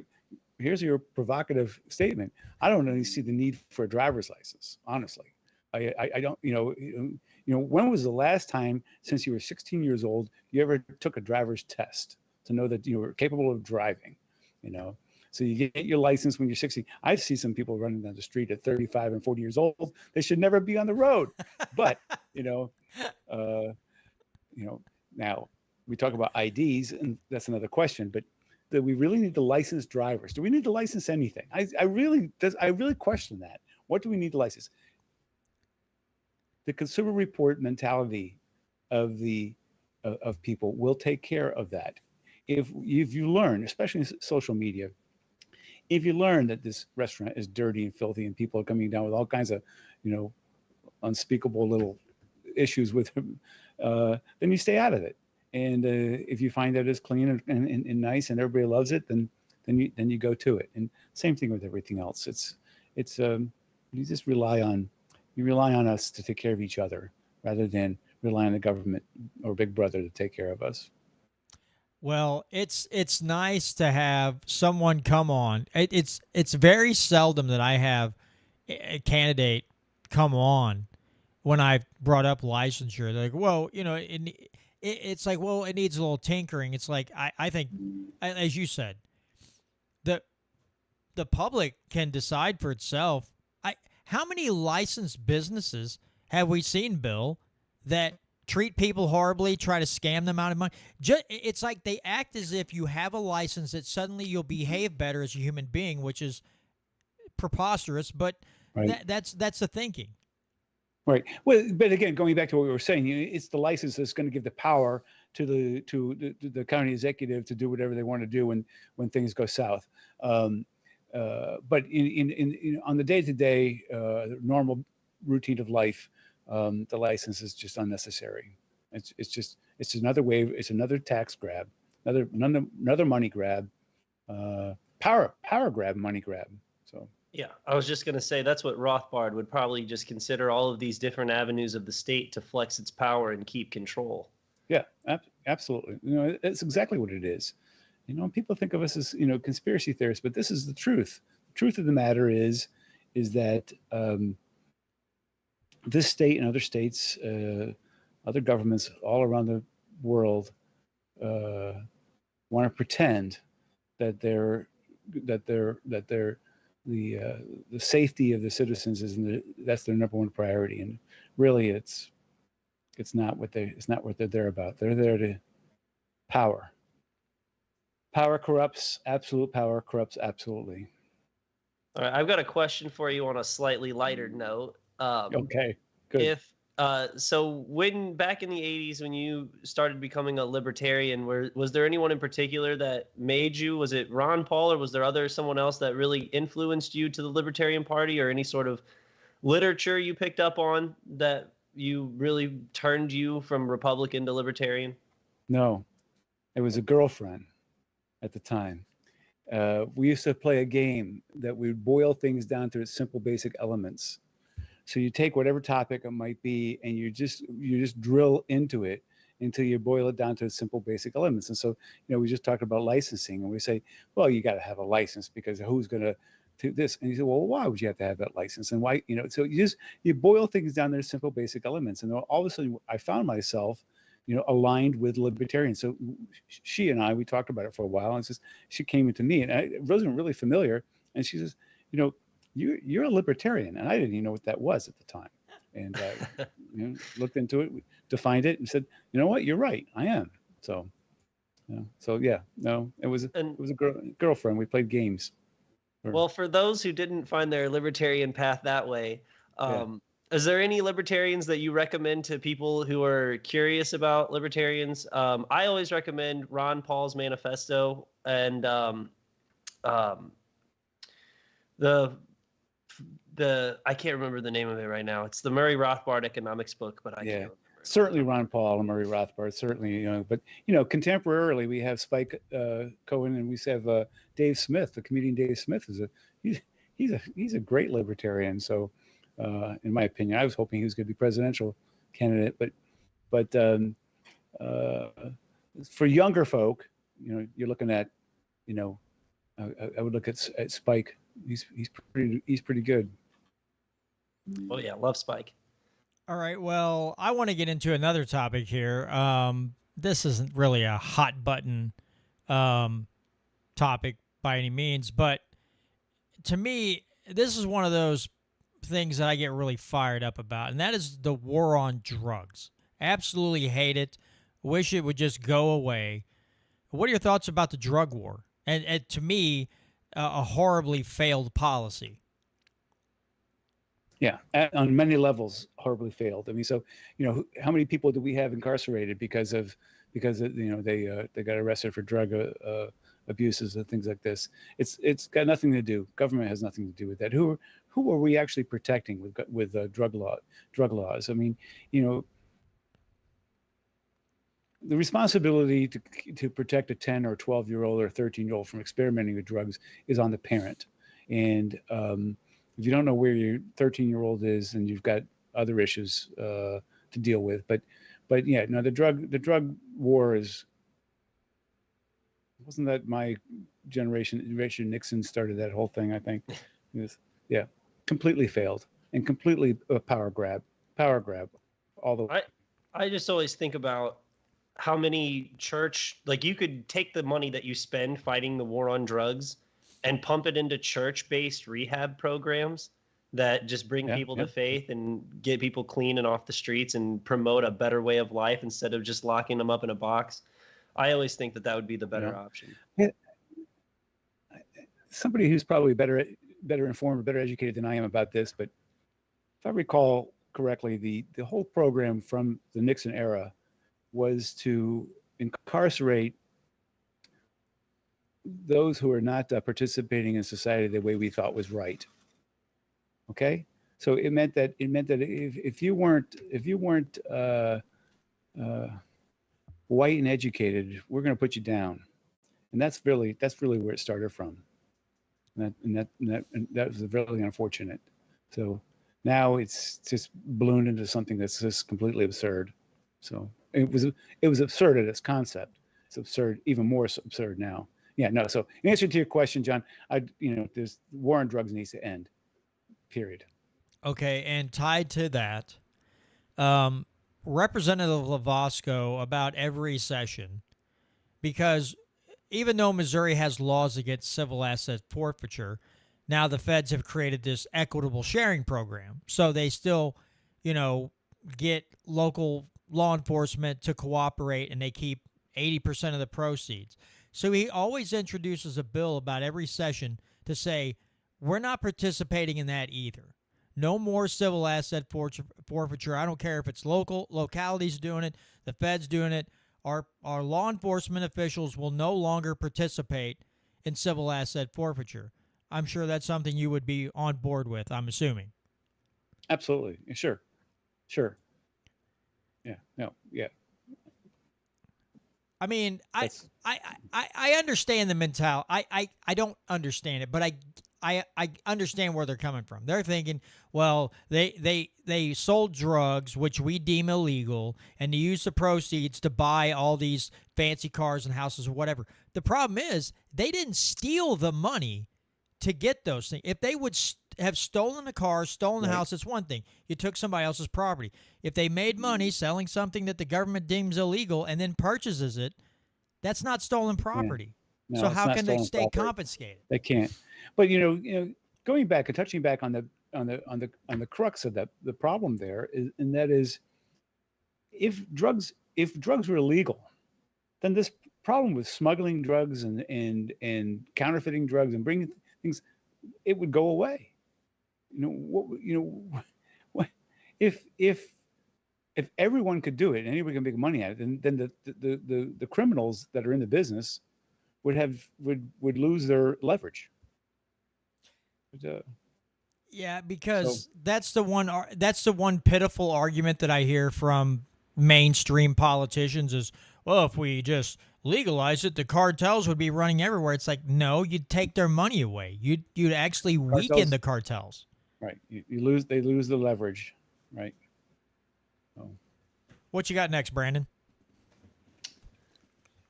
here's your provocative statement. I don't really see the need for a driver's license, honestly. I don't. When was the last time since you were 16 years old you ever took a driver's test to know that you were capable of driving? So you get your license when you're 60. I see some people running down the street at 35 and 40 years old. They should never be on the road. But now we talk about IDs, and that's another question. But do we really need to license drivers? Do we need to license anything? I really question that. What do we need to license? The Consumer Report mentality of people will take care of that. If you learn, especially in social media, if you learn that this restaurant is dirty and filthy and people are coming down with all kinds of, unspeakable little issues with them, then you stay out of it. And if you find that it's clean and nice and everybody loves it, then you go to it. And same thing with everything else. You just rely on us to take care of each other rather than rely on the government or Big Brother to take care of us. Well, it's nice to have someone come on. It's very seldom that I have a candidate come on when I've brought up licensure. They're like, well, it's like, well, it needs a little tinkering. It's like I think, as you said, the public can decide for itself. How many licensed businesses have we seen, Bill, that treat people horribly, try to scam them out of money? It's like they act as if you have a license that suddenly you'll behave better as a human being, which is preposterous. But right. That's the thinking. Right. Well, but again, going back to what we were saying, it's the license that's going to give the power to the county executive to do whatever they want to do when things go south. But on the day-to-day normal routine of life, the license is just unnecessary. It's another wave. It's another tax grab, another money grab, power grab, money grab. So. Yeah, I was just going to say that's what Rothbard would probably just consider, all of these different avenues of the state to flex its power and keep control. Yeah, absolutely. It's exactly what it is. People think of us as, conspiracy theorists, but this is the truth. The truth of the matter is that this state and other states, other governments all around the world want to pretend that the safety of the citizens that's their number one priority, and really it's not what they're there about. They're there to power. Power corrupts. Absolute power corrupts absolutely. All right, I've got a question for you on a slightly lighter note. Okay, good. If So when back in the 80s, when you started becoming a libertarian, was there anyone in particular that made you? Was it Ron Paul, or was there someone else that really influenced you to the Libertarian Party, or any sort of literature you picked up on that you really turned you from Republican to Libertarian? No, it was a girlfriend at the time. We used to play a game that we would boil things down to its simple, basic elements. So you take whatever topic it might be, and you just drill into it until you boil it down to its simple, basic elements. And so, we just talked about licensing, and we say, well, you got to have a license because who's going to do this? And you say, well, why would you have to have that license? And why, so you boil things down to simple, basic elements. And all of a sudden, I found myself, aligned with libertarians. So she and we talked about it for a while, and she came into me, and I wasn't really familiar, and she says, you're a libertarian, and I didn't even know what that was at the time. And looked into it, defined it, and said, you know what, you're right, I am. So, it was a girlfriend. We played games. Well, for those who didn't find their libertarian path that way, is there any libertarians that you recommend to people who are curious about libertarians? I always recommend Ron Paul's manifesto and the I can't remember the name of it right now. It's the Murray Rothbard economics book, but I can't remember. Certainly Ron Paul and Murray Rothbard, certainly, but contemporarily we have Spike Cohen, and we have Dave Smith, the comedian Dave Smith he's a great libertarian. So in my opinion, I was hoping he was going to be presidential candidate, but for younger folk, you're looking at, I would look at Spike. He's pretty good. Oh yeah, love Spike. All right, well, I want to get into another topic here. This isn't really a hot button topic by any means, but to me, this is one of those things that I get really fired up about, and that is the war on drugs. Absolutely hate it. Wish it would just go away. What are your thoughts about the drug war? And to me, a horribly failed policy. Yeah, on many levels, horribly failed. I mean, so how many people do we have incarcerated because they got arrested for drug abuses and things like this? It's got nothing to do. Government has nothing to do with that. Who are we actually protecting with drug laws? I mean, the responsibility to protect a 10 or 12-year-old or 13-year-old from experimenting with drugs is on the parent. And if you don't know where your 13-year-old is, and you've got other issues to deal with. But yeah, no, the drug war wasn't that my generation Nixon started that whole thing, I think. Completely failed and completely a power grab. All the way. I just always think about how many you could take the money that you spend fighting the war on drugs and pump it into church-based rehab programs that just bring people to faith and get people clean and off the streets and promote a better way of life instead of just locking them up in a box. I always think that would be the better option. Yeah. Somebody who's probably better informed, better educated than I am about this, but if I recall correctly, the whole program from the Nixon era was to incarcerate those who are not participating in society the way we thought was right. Okay, so it meant that if you weren't white and educated, we're going to put you down, and that's really where it started from. And that was really unfortunate. So now it's just ballooned into something that's just completely absurd. So it was absurd at its concept. It's absurd, even more absurd now. Yeah, no. So in answer to your question, John, there's war on drugs needs to end. Period. Okay, and tied to that, Representative Lavasco about every session, because even though Missouri has laws against civil asset forfeiture, now the feds have created this equitable sharing program. So they still, get local law enforcement to cooperate, and they keep 80% of the proceeds. So he always introduces a bill about every session to say, we're not participating in that either. No more civil asset forfeiture. I don't care if it's localities doing it, the feds doing it. Our law enforcement officials will no longer participate in civil asset forfeiture. I'm sure that's something you would be on board with, I'm assuming. Absolutely. Sure. Yeah. No. Yeah. I mean, I understand the mentality. I don't understand it, but I understand where they're coming from. They're thinking, well, they sold drugs, which we deem illegal, and they use the proceeds to buy all these fancy cars and houses or whatever. The problem is they didn't steal the money to get those things. If they would have stolen the car, stolen the house, it's one thing. You took somebody else's property. If they made money selling something that the government deems illegal and then purchases it, that's not stolen property. No, so how can they stay property. confiscated? They can't. But going back and touching back on the crux of the problem there is, and that is, if drugs were illegal, then this problem with smuggling drugs and counterfeiting drugs and bringing things, it would go away. If everyone could do it and anybody can make money at it, then the criminals that are in the business would lose their leverage. Yeah, because that's the one pitiful argument that I hear from mainstream politicians is, well, if we just legalize it, the cartels would be running everywhere. It's like, no, you'd take their money away. You'd actually weaken the cartels. Right. They lose the leverage. Right. Oh. What you got next, Brandon?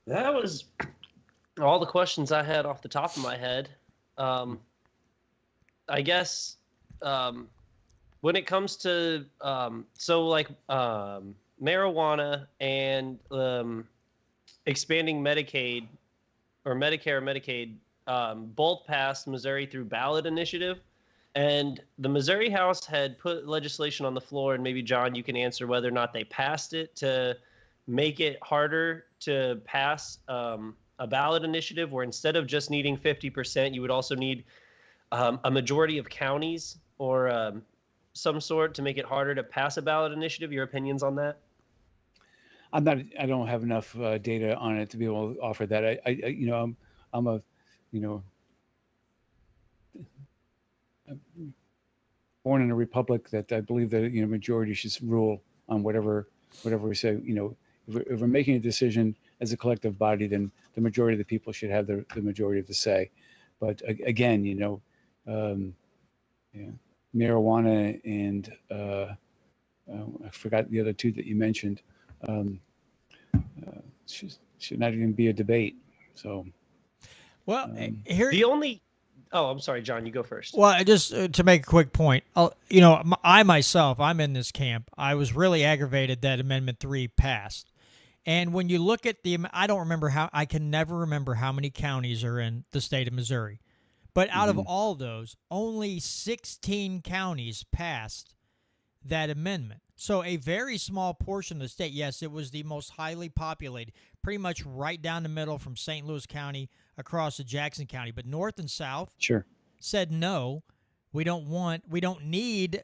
That was all the questions I had off the top of my head. I guess when it comes to marijuana and expanding Medicaid or Medicare, Medicaid, both passed Missouri through ballot initiative. And the Missouri House had put legislation on the floor, and maybe, John, you can answer whether or not they passed it to make it harder to pass a ballot initiative where instead of just needing 50%, you would also need a majority of counties or some sort to make it harder to pass a ballot initiative. Your opinions on that? I don't have enough data on it to be able to offer that. I'm born in a republic that I believe that majority should rule on whatever we say. If we're making a decision as a collective body, then the majority of the people should have the majority of the say. But again, marijuana and I forgot the other two that you mentioned. Should not even be a debate. So, well, here the only. Oh, I'm sorry, John. You go first. Well, just to make a quick point, I myself, I'm in this camp. I was really aggravated that Amendment 3 passed. And when you look at I can never remember how many counties are in the state of Missouri. But out of all those, only 16 counties passed that amendment. So a very small portion of the state, yes, it was the most highly populated, pretty much right down the middle from St. Louis County across to Jackson County. But North and South said no, we don't need,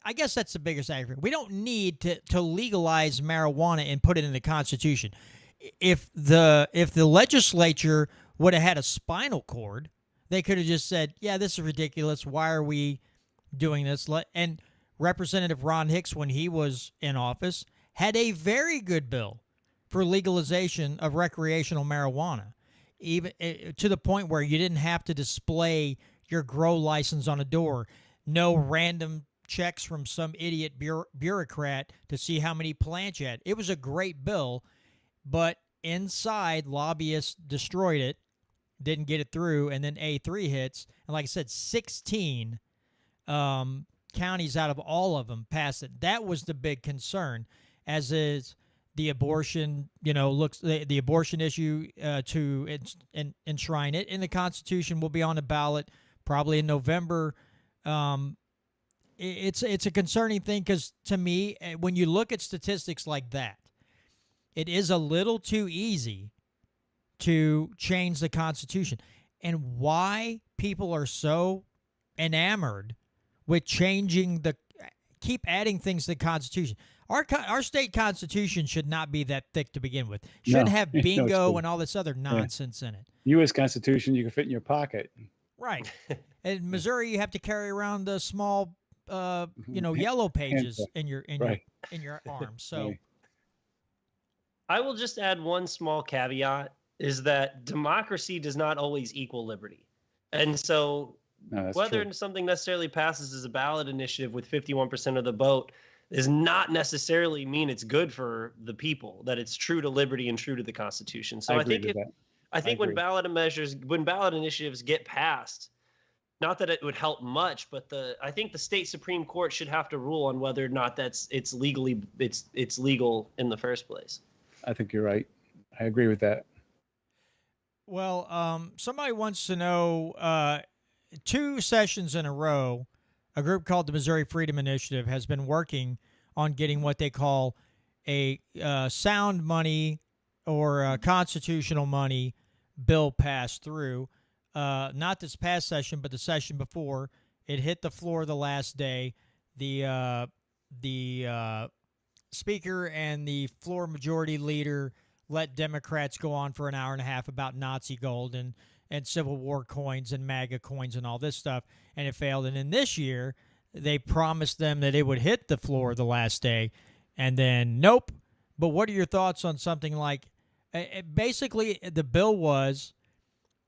I guess that's the biggest argument. We don't need to legalize marijuana and put it in the Constitution. If the legislature would have had a spinal cord, they could have just said, yeah, this is ridiculous. Why are we doing this? And Representative Ron Hicks, when he was in office, had a very good bill for legalization of recreational marijuana, even to the point where you didn't have to display your grow license on a door. No random checks from some idiot bureaucrat to see how many plants you had. It was a great bill, but inside, lobbyists destroyed it, didn't get it through, and then A3 hits. And like I said, 16 counties out of all of them passed it. That was the big concern, as is the abortion, the abortion issue to enshrine it in the Constitution will be on the ballot probably in November. It's a concerning thing because, to me, when you look at statistics like that, it is a little too easy to change the Constitution. And why people are so enamored with changing keep adding things to the Constitution. Our state constitution should not be that thick to begin with. Should have bingo and all this other nonsense in it. U.S. Constitution, you can fit in your pocket. Right. In Missouri, you have to carry around the small, yellow pages in your arm. So, I will just add one small caveat: is that democracy does not always equal liberty, and so whether something necessarily passes as a ballot initiative with 51% of the vote does not necessarily mean it's good for the people, that it's true to liberty and true to the Constitution. So I think when ballot initiatives get passed, not that it would help much, but I think the state Supreme Court should have to rule on whether or not it's legal in the first place. I think you're right. I agree with that. Well, somebody wants to know, 2 sessions in a row, a group called the Missouri Freedom Initiative has been working on getting what they call a sound money or constitutional money bill passed through. Not this past session, but the session before. It hit the floor the last day. The speaker and the floor majority leader let Democrats go on for an hour and a half about Nazi gold and Civil War coins and MAGA coins and all this stuff, and it failed. And then this year, they promised them that it would hit the floor the last day, and then nope. But what are your thoughts on something like, basically the bill was,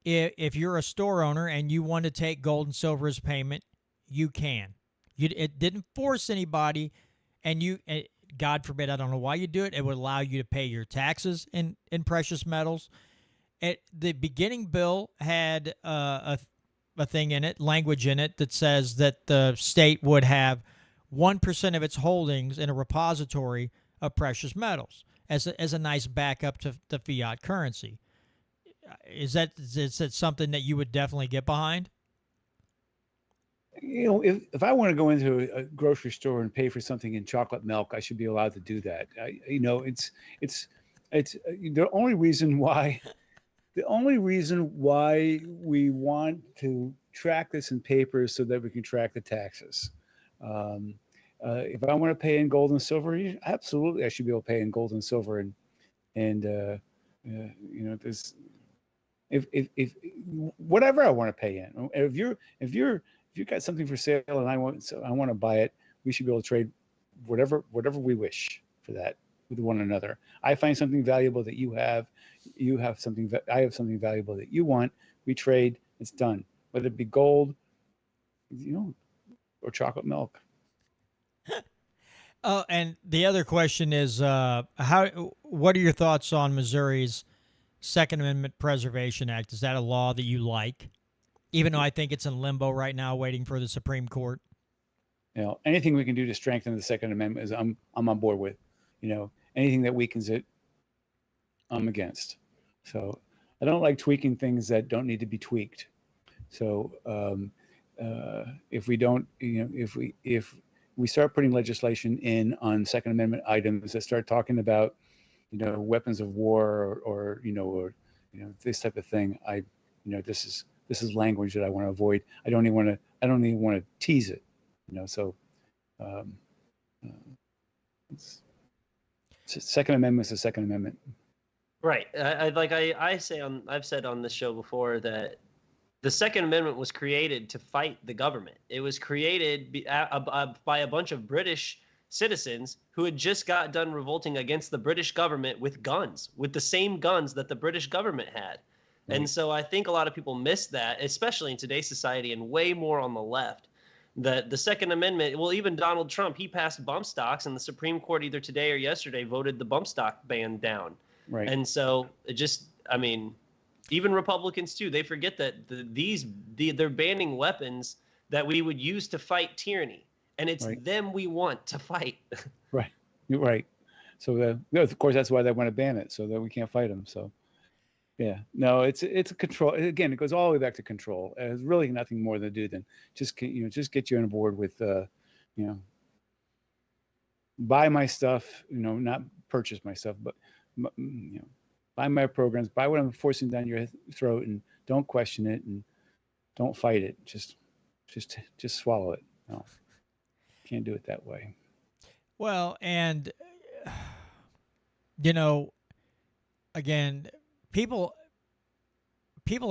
if you're a store owner and you want to take gold and silver as payment, you can. It didn't force anybody, and God forbid, I don't know why you do it. It would allow you to pay your taxes in precious metals. The beginning bill had a thing in it, language in it, that says that the state would have 1% of its holdings in a repository of precious metals as a nice backup to the fiat currency. Is that something that you would definitely get behind? If I want to go into a grocery store and pay for something in chocolate milk, I should be allowed to do that. It's the only reason why. The only reason why we want to track this in paper is so that we can track the taxes. If I want to pay in gold and silver, absolutely, I should be able to pay in gold and silver, this. If whatever I want to pay in. If you got something for sale and I want to buy it, we should be able to trade whatever we wish for that with one another. I find something valuable that you have something, I have something valuable that you want. We trade. It's done. Whether it be gold, or chocolate milk. Oh, and the other question is, what are your thoughts on Missouri's Second Amendment Preservation Act? Is that a law that you like? Even though I think it's in limbo right now, waiting for the Supreme Court. Anything we can do to strengthen the Second Amendment is I'm on board with. Anything that weakens it, I'm against. So I don't like tweaking things that don't need to be tweaked. So if we don't, if we start putting legislation in on Second Amendment items that start talking about, weapons of war or this type of thing, this is language that I want to avoid. I don't even want to tease it. So Second Amendment is the Second Amendment. Right. I've said on this show before that the Second Amendment was created to fight the government. It was created by a bunch of British citizens who had just got done revolting against the British government with guns, with the same guns that the British government had. Right. And so I think a lot of people miss that, especially in today's society and way more on the left. That the Second Amendment, well, even Donald Trump, he passed bump stocks, and the Supreme Court either today or yesterday voted the bump stock ban down. Right. And so even Republicans too, they forget that they're banning weapons that we would use to fight tyranny, and it's them we want to fight. Right. You're right. So of course that's why they want to ban it, so that we can't fight them. So. Yeah, no, it's a control. Again, it goes all the way back to control. It's really nothing more to do than just get you on board with, buy my stuff, not purchase my stuff, but, buy my programs, buy what I'm forcing down your throat, and don't question it and don't fight it. Just swallow it. No, can't do it that way. Well, and again, people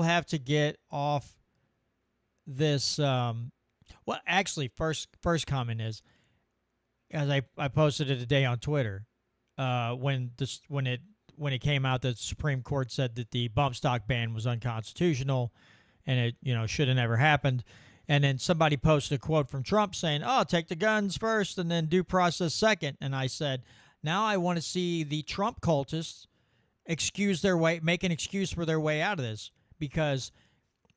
have to get off this. Well, actually, first comment is, as I posted it today on Twitter, when it came out that the Supreme Court said that the bump stock ban was unconstitutional, and it should have never happened. And then somebody posted a quote from Trump saying, "Oh, take the guns first and then due process second." And I said, now I want to see the Trump cultists make an excuse for their way out of this, because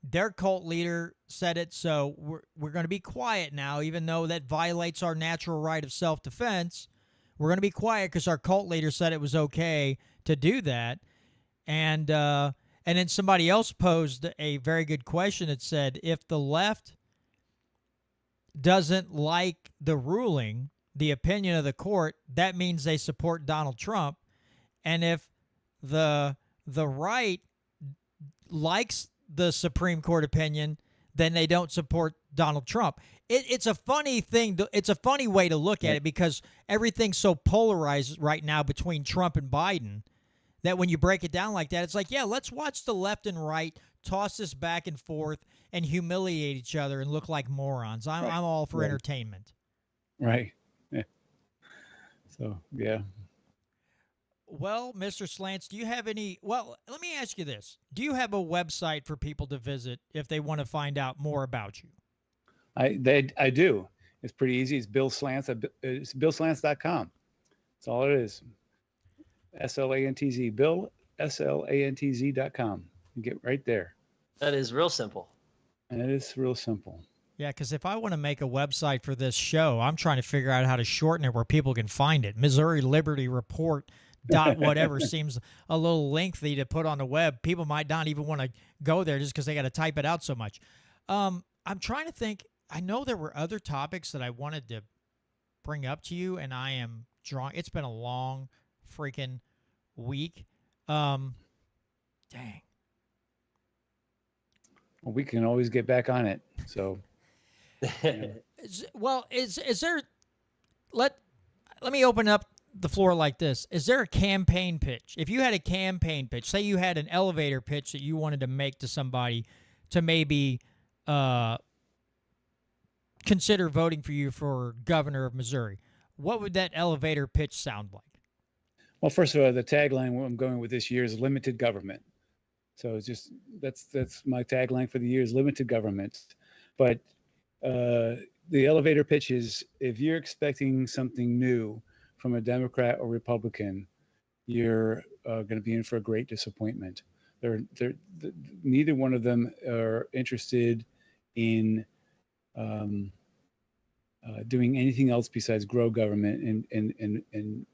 their cult leader said it. So we're going to be quiet now, even though that violates our natural right of self-defense. We're going to be quiet because our cult leader said it was okay to do that. And then somebody else posed a very good question that said, if the left doesn't like the ruling, the opinion of the court, that means they support Donald Trump. And if the right likes the Supreme Court opinion, then they don't support Donald Trump. It's a funny thing. It's a funny way to look at it, because everything's so polarized right now between Trump and Biden that when you break it down like that, it's like, yeah, let's watch the left and right toss this back and forth and humiliate each other and look like morons. I'm all for entertainment. Right. Yeah. So, yeah. Well, Mr. Slantz, do you have any? Well, let me ask you this. Do you have a website for people to visit if they want to find out more about you? I do. It's pretty easy. It's Bill Slantz. It's BillSlantz.com. That's all it is. SLANTZ. Bill, SLANTZ.com. You get right there. That is real simple. And it is real simple. Yeah, because if I want to make a website for this show, I'm trying to figure out how to shorten it where people can find it. Missouri Liberty Report whatever seems a little lengthy to put on the web. People might not even want to go there just because they got to type it out so much. I'm trying to think. I know there were other topics that I wanted to bring up to you, and I am drawing. It's been a long freaking week. Dang. Well, we can always get back on it. So, is there? Let me open up the floor like this. Is there a campaign pitch? If you had a campaign pitch, say you had an elevator pitch that you wanted to make to somebody to maybe consider voting for you for governor of Missouri, what would that elevator pitch sound like? Well, first of all, the tagline I'm going with this year is limited government. So it's just that's my tagline for the year is limited government. But the elevator pitch is, if you're expecting something new from a Democrat or Republican, you're going to be in for a great disappointment. Neither one of them are interested in doing anything else besides grow government and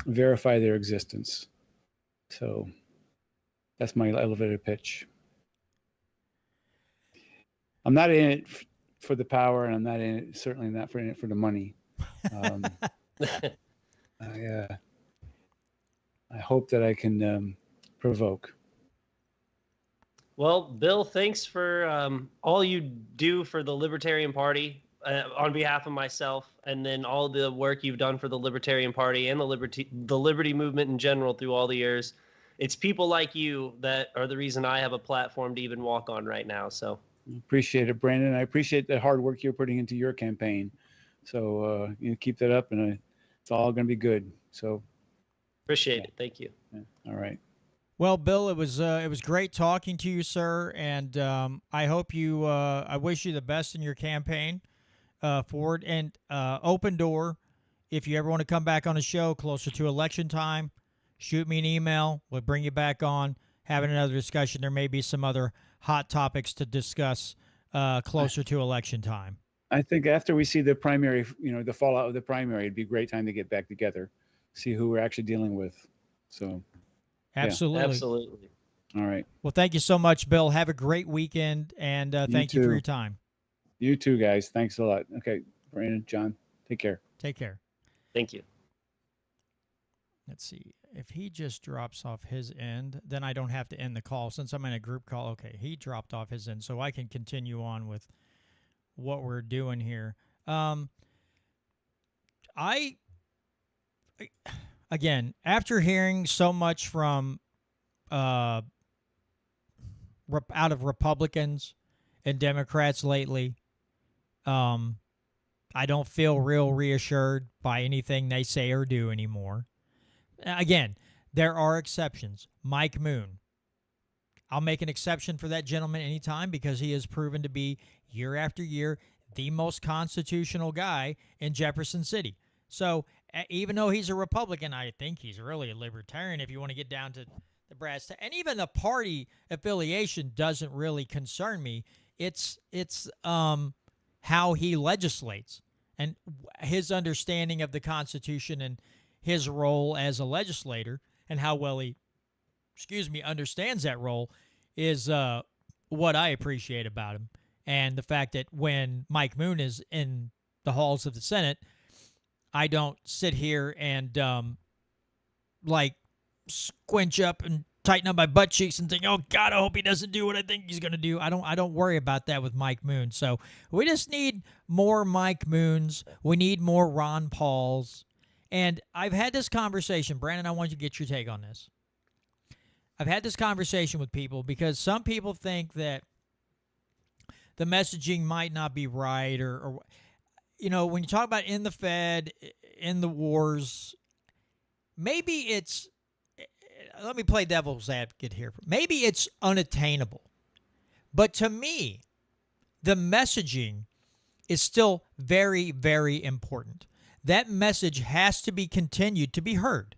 verify their existence. So that's my elevator pitch. I'm not in it for the power, and I'm not in it, certainly not in it for the money. I hope that I can provoke. Well, Bill, thanks for all you do for the Libertarian Party on behalf of myself, and then all the work you've done for the Libertarian Party and the liberty movement in general through all the years. It's people like you that are the reason I have a platform to even walk on right now. So appreciate it, Brandon. I appreciate the hard work you're putting into your campaign. So keep that up, and it's all going to be good. So appreciate it. Thank you. Yeah. All right. Well, Bill, it was great talking to you, sir, and I hope you. I wish you the best in your campaign forward, and open door. If you ever want to come back on a show closer to election time, shoot me an email. We'll bring you back on, having another discussion. There may be some other hot topics to discuss closer to election time. I think after we see the primary, the fallout of the primary, it'd be a great time to get back together, see who we're actually dealing with. So, absolutely. Yeah. Absolutely. All right. Well, thank you so much, Bill. Have a great weekend, and thank you for your time. You too, guys. Thanks a lot. Okay, Brandon, John, take care. Take care. Thank you. Let's see. If he just drops off his end, then I don't have to end the call since I'm in a group call. Okay, he dropped off his end, so I can continue on with what we're doing here. Again, after hearing so much from out of Republicans and Democrats lately, I don't feel real reassured by anything they say or do anymore. Again, there are exceptions. Mike Moon. I'll make an exception for that gentleman anytime because he has proven to be, year after year, the most constitutional guy in Jefferson City. So even though he's a Republican, I think he's really a libertarian if you want to get down to the brass tacks. And even the party affiliation doesn't really concern me. It's how he legislates and his understanding of the Constitution and his role as a legislator and how well he, understands that role is what I appreciate about him. And the fact that when Mike Moon is in the halls of the Senate, I don't sit here and squinch up and tighten up my butt cheeks and think, oh God, I hope he doesn't do what I think he's going to do. I don't worry about that with Mike Moon. So we just need more Mike Moons. We need more Ron Pauls. And I've had this conversation. Brandon, I want you to get your take on this. I've had this conversation with people because some people think that the messaging might not be right or when you talk about in the Fed, in the wars, maybe it's, let me play devil's advocate here. Maybe it's unattainable. But to me, the messaging is still very, very important. That message has to be continued to be heard.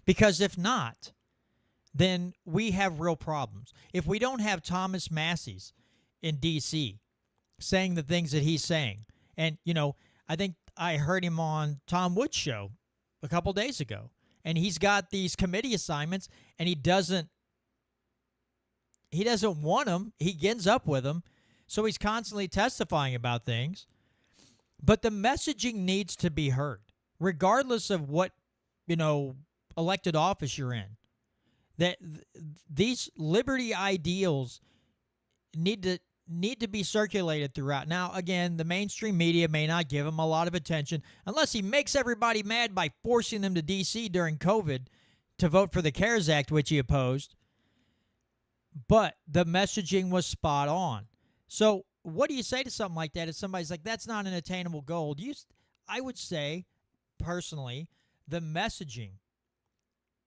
Because if not, then we have real problems. If we don't have Thomas Massey's in D.C. saying the things that he's saying, and, I think I heard him on Tom Wood's show a couple days ago, and he's got these committee assignments, and he doesn't want them. He ends up with them, so he's constantly testifying about things. But the messaging needs to be heard, regardless of what, elected office you're in. That these liberty ideals need to be circulated throughout. Now, again, the mainstream media may not give him a lot of attention unless he makes everybody mad by forcing them to D.C. during COVID to vote for the CARES Act, which he opposed. But the messaging was spot on. So what do you say to something like that if somebody's like, that's not an attainable goal? I would say, personally, the messaging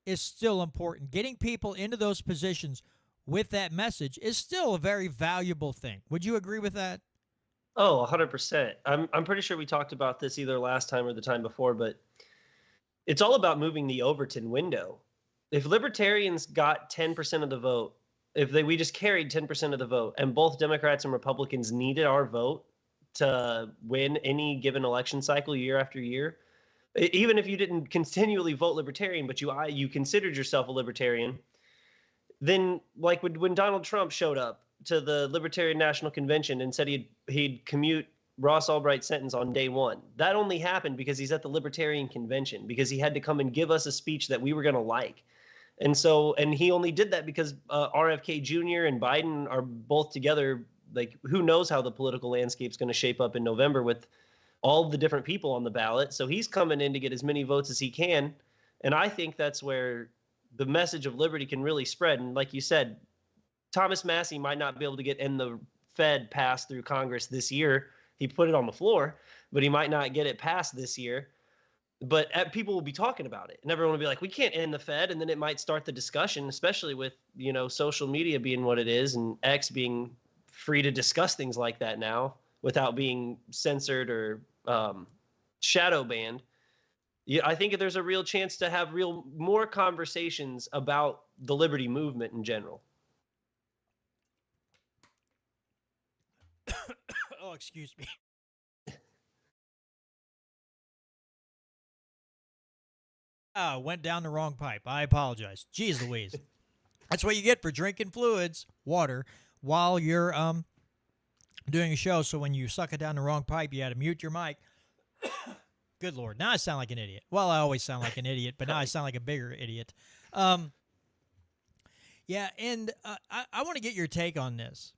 is still important. Getting people into those positions with that message is still a very valuable thing. Would you agree with that? Oh, 100%. I'm pretty sure we talked about this either last time or the time before, but it's all about moving the Overton window. If libertarians got 10% of the vote, we just carried 10% of the vote, and both Democrats and Republicans needed our vote to win any given election cycle year after year, even if you didn't continually vote libertarian, but you considered yourself a libertarian, then like when Donald Trump showed up to the Libertarian National Convention and said he'd commute Ross Albright's sentence on day one, that only happened because he's at the Libertarian Convention, because he had to come and give us a speech that we were going to like. And he only did that because RFK Jr. and Biden are both together. Like, who knows how the political landscape's going to shape up in November with all the different people on the ballot. So he's coming in to get as many votes as he can. And I think that's where the message of liberty can really spread. And like you said, Thomas Massey might not be able to get in the Fed passed through Congress this year. He put it on the floor, but he might not get it passed this year. But people will be talking about it, and everyone will be like, we can't end the Fed. And then it might start the discussion, especially with, social media being what it is and X being free to discuss things like that now without being censored or shadow banned. Yeah, I think there's a real chance to have more conversations about the liberty movement in general. Oh, excuse me. Went down the wrong pipe. I apologize. Jeez Louise. That's what you get for drinking fluids, water, while you're doing a show. So when you suck it down the wrong pipe, you had to mute your mic. Good Lord. Now I sound like an idiot. Well, I always sound like an idiot, but now I sound like a bigger idiot. Yeah, and I want to get your take on this.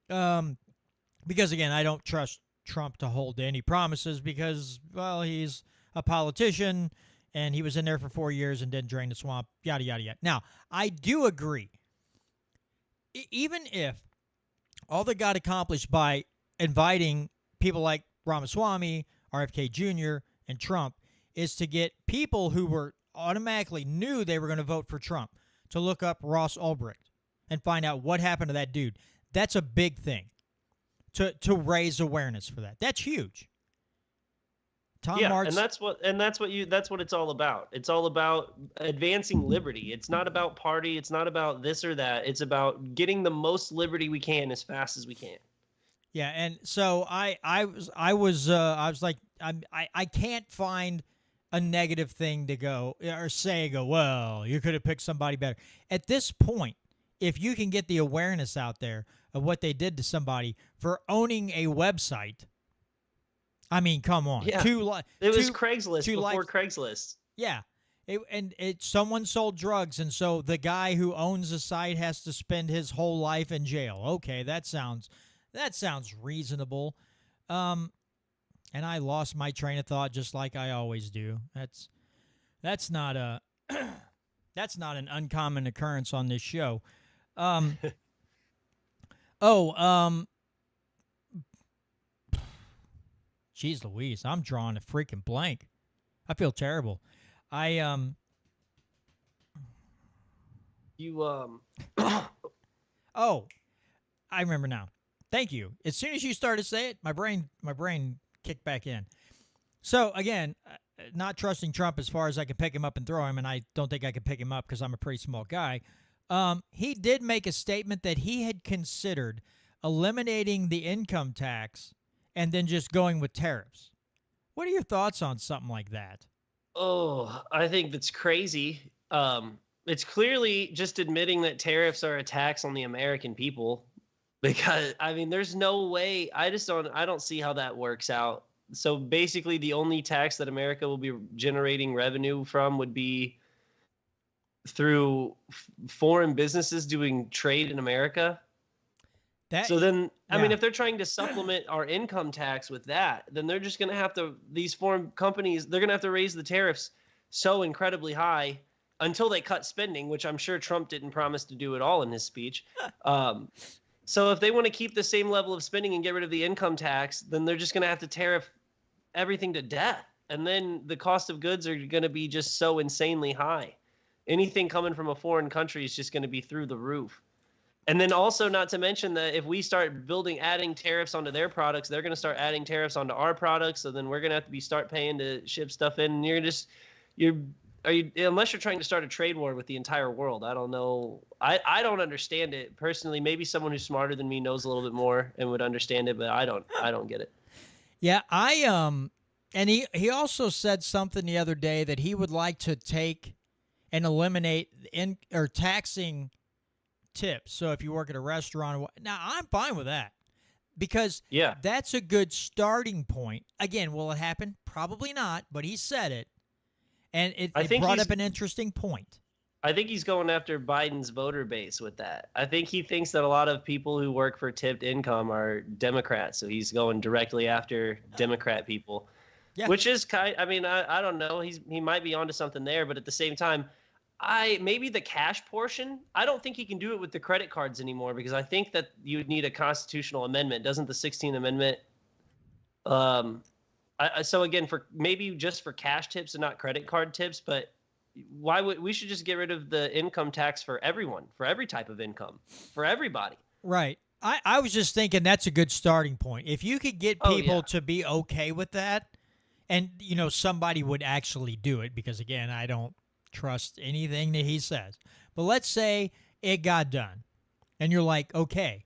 Because, again, I don't trust Trump to hold to any promises because, well, he's a politician and he was in there for 4 years and didn't drain the swamp, yada, yada, yada. Now, I do agree. Even if all that got accomplished by inviting people like Ramaswamy, RFK Jr., and Trump is to get people who were automatically knew they were going to vote for Trump to look up Ross Ulbricht and find out what happened to that dude. That's a big thing to raise awareness for that. That's huge. Tom Martz, and that's what it's all about. It's all about advancing liberty. It's not about party. It's not about this or that. It's about getting the most liberty we can as fast as we can. Yeah, and so I was like I can't find a negative thing to go or say well, you could have picked somebody better. At this point, if you can get the awareness out there of what they did to somebody for owning a website, I mean, come on. Yeah. It was Craigslist before Craigslist. Yeah. Someone sold drugs, and so the guy who owns the site has to spend his whole life in jail. Okay, that sounds reasonable. And I lost my train of thought just like I always do. That's not an uncommon occurrence on this show. Jeez Louise, I'm drawing a freaking blank. I feel terrible. Oh, I remember now. Thank you. As soon as you started to say it, my brain kicked back in. So again, not trusting Trump as far as I can pick him up and throw him, and I don't think I can pick him up because I'm a pretty small guy. He did make a statement that he had considered eliminating the income tax and then just going with tariffs. What are your thoughts on something like that? Oh, I think that's crazy. It's clearly just admitting that tariffs are a tax on the American people, because I mean, there's no way. I don't see how that works out. So basically, the only tax that America will be generating revenue from would be through foreign businesses doing trade in America. I mean, if they're trying to supplement our income tax with that, then they're just going to have to, these foreign companies, they're going to have to raise the tariffs so incredibly high until they cut spending, which I'm sure Trump didn't promise to do at all in his speech. So if they want to keep the same level of spending and get rid of the income tax, then they're just going to have to tariff everything to death. And then the cost of goods are going to be just so insanely high. Anything coming from a foreign country is just going to be through the roof. And then also, not to mention that if we start adding tariffs onto their products, they're going to start adding tariffs onto our products. So then we're going to have to start paying to ship stuff in. And unless you're trying to start a trade war with the entire world, I don't know. I don't understand it personally. Maybe someone who's smarter than me knows a little bit more and would understand it, but I don't get it. Yeah, and he also said something the other day that he would like to take and eliminate taxing tips. So if you work at a restaurant, now I'm fine with that because that's a good starting point. Again, will it happen? Probably not, but he said it, and it brought up an interesting point. I think he's going after Biden's voter base with that. I think he thinks that a lot of people who work for tipped income are Democrats, so he's going directly after Democrat people, which is I don't know. He might be onto something there, but at the same time, maybe the cash portion, I don't think he can do it with the credit cards anymore, because I think that you would need a constitutional amendment. Doesn't the 16th Amendment? So again, maybe just for cash tips and not credit card tips, but we should just get rid of the income tax for everyone, for every type of income, for everybody. Right. I was just thinking that's a good starting point. If you could get people to be okay with that, and somebody would actually do it, because again, I don't trust anything that he says. But let's say it got done and you're like, okay,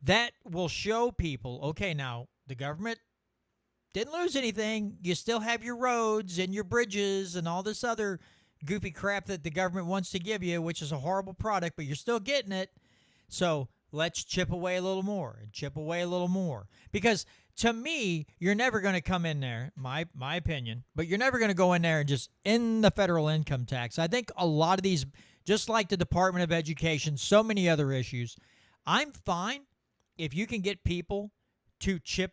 that will show people, okay, now the government didn't lose anything. You still have your roads and your bridges and all this other goofy crap that the government wants to give you, which is a horrible product, but you're still getting it. So let's chip away a little more and chip away a little more. Because to me, you're never going to come in there, my opinion, but you're never going to go in there and just end the federal income tax. I think a lot of these, just like the Department of Education, so many other issues, I'm fine if you can get people to chip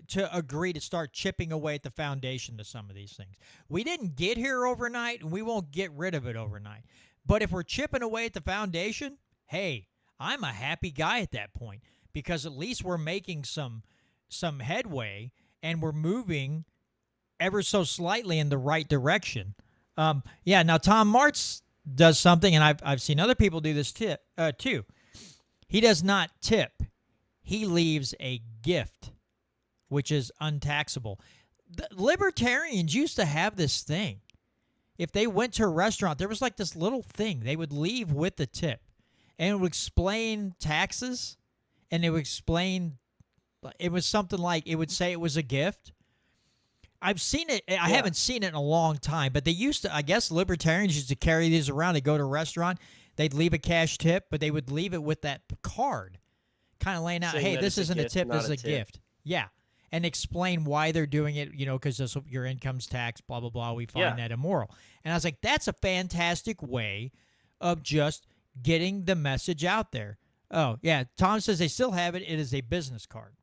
to agree to start chipping away at the foundation to some of these things. We didn't get here overnight, and we won't get rid of it overnight. But if we're chipping away at the foundation, hey, I'm a happy guy at that point, because at least we're making some headway, and we're moving ever so slightly in the right direction. Now Tom Martz does something, and I've seen other people do this too. He does not tip. He leaves a gift, which is untaxable. The libertarians used to have this thing. If they went to a restaurant, there was like this little thing they would leave with the tip, and it would explain taxes, and it would explain, it was something like, it would say it was a gift. I've seen it. I haven't seen it in a long time, but they used to, I guess libertarians used to carry these around. They'd go to a restaurant, they'd leave a cash tip, but they would leave it with that card, kind of laying out, hey, this isn't a tip, this is a gift. Yeah. And explain why they're doing it, because your income's taxed, blah, blah, blah. We find that immoral. And I was like, that's a fantastic way of just getting the message out there. Oh, yeah. Tom says they still have it. It is a business card.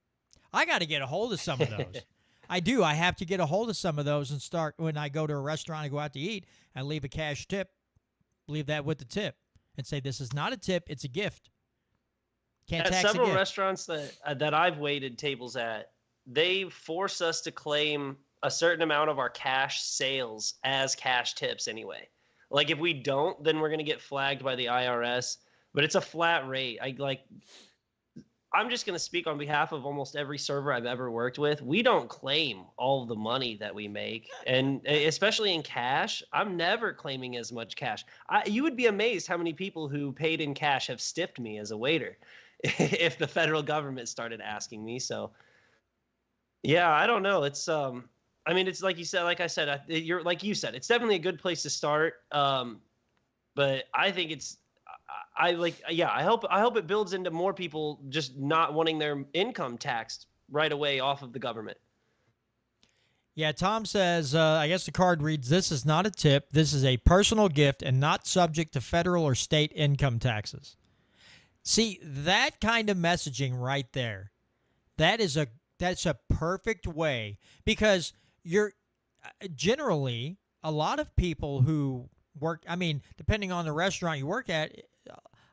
I got to get a hold of some of those. I do. I have to get a hold of some of those and start, when I go to a restaurant and go out to eat, I leave a cash tip, leave that with the tip, and say, this is not a tip, it's a gift. Can't tax a gift. At several restaurants that I've waited tables at, they force us to claim a certain amount of our cash sales as cash tips anyway. Like if we don't, then we're going to get flagged by the IRS, but it's a flat rate. I'm just going to speak on behalf of almost every server I've ever worked with. We don't claim all of the money that we make, and especially in cash, I'm never claiming as much cash. You would be amazed how many people who paid in cash have stiffed me as a waiter if the federal government started asking me. So yeah, I don't know. It's it's like you said, like I said, you said, it's definitely a good place to start. But I think I hope it builds into more people just not wanting their income taxed right away off of the government. Yeah, Tom says, I guess the card reads, this is not a tip. This is a personal gift and not subject to federal or state income taxes. See, that kind of messaging right there, that's a perfect way, because you're generally a lot of people who work, depending on the restaurant you work at,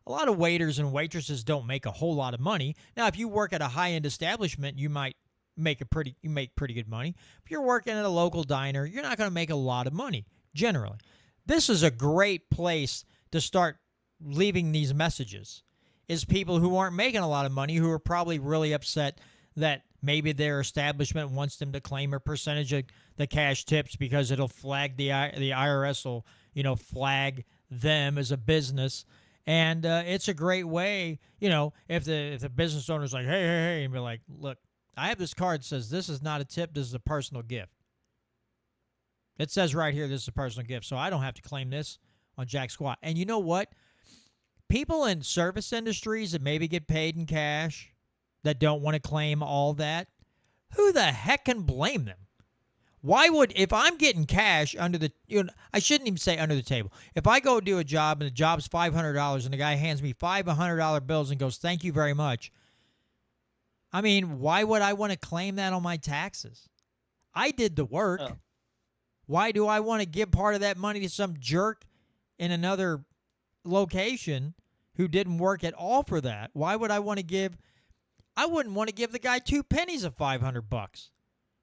a lot of waiters and waitresses don't make a whole lot of money. Now, if you work at a high-end establishment, you might make pretty good money. If you're working at a local diner, you're not going to make a lot of money, generally. This is a great place to start leaving these messages, is people who aren't making a lot of money, who are probably really upset that maybe their establishment wants them to claim a percentage of the cash tips because it'll flag the IRS will, flag them as a business. And it's a great way, if the business owner's like, hey, and be like, look, I have this card that says this is not a tip, this is a personal gift. It says right here, this is a personal gift, so I don't have to claim this on jack squat. And you know what? People in service industries that maybe get paid in cash, that don't want to claim all that, who the heck can blame them? Why would, if I'm getting cash under the, I shouldn't even say under the table. If I go do a job and the job's $500 and the guy hands me $500 bills and goes, thank you very much. Why would I want to claim that on my taxes? I did the work. Oh. Why do I want to give part of that money to some jerk in another location who didn't work at all for that? Why would I want to give, I wouldn't want to give the guy 2 pennies of $500.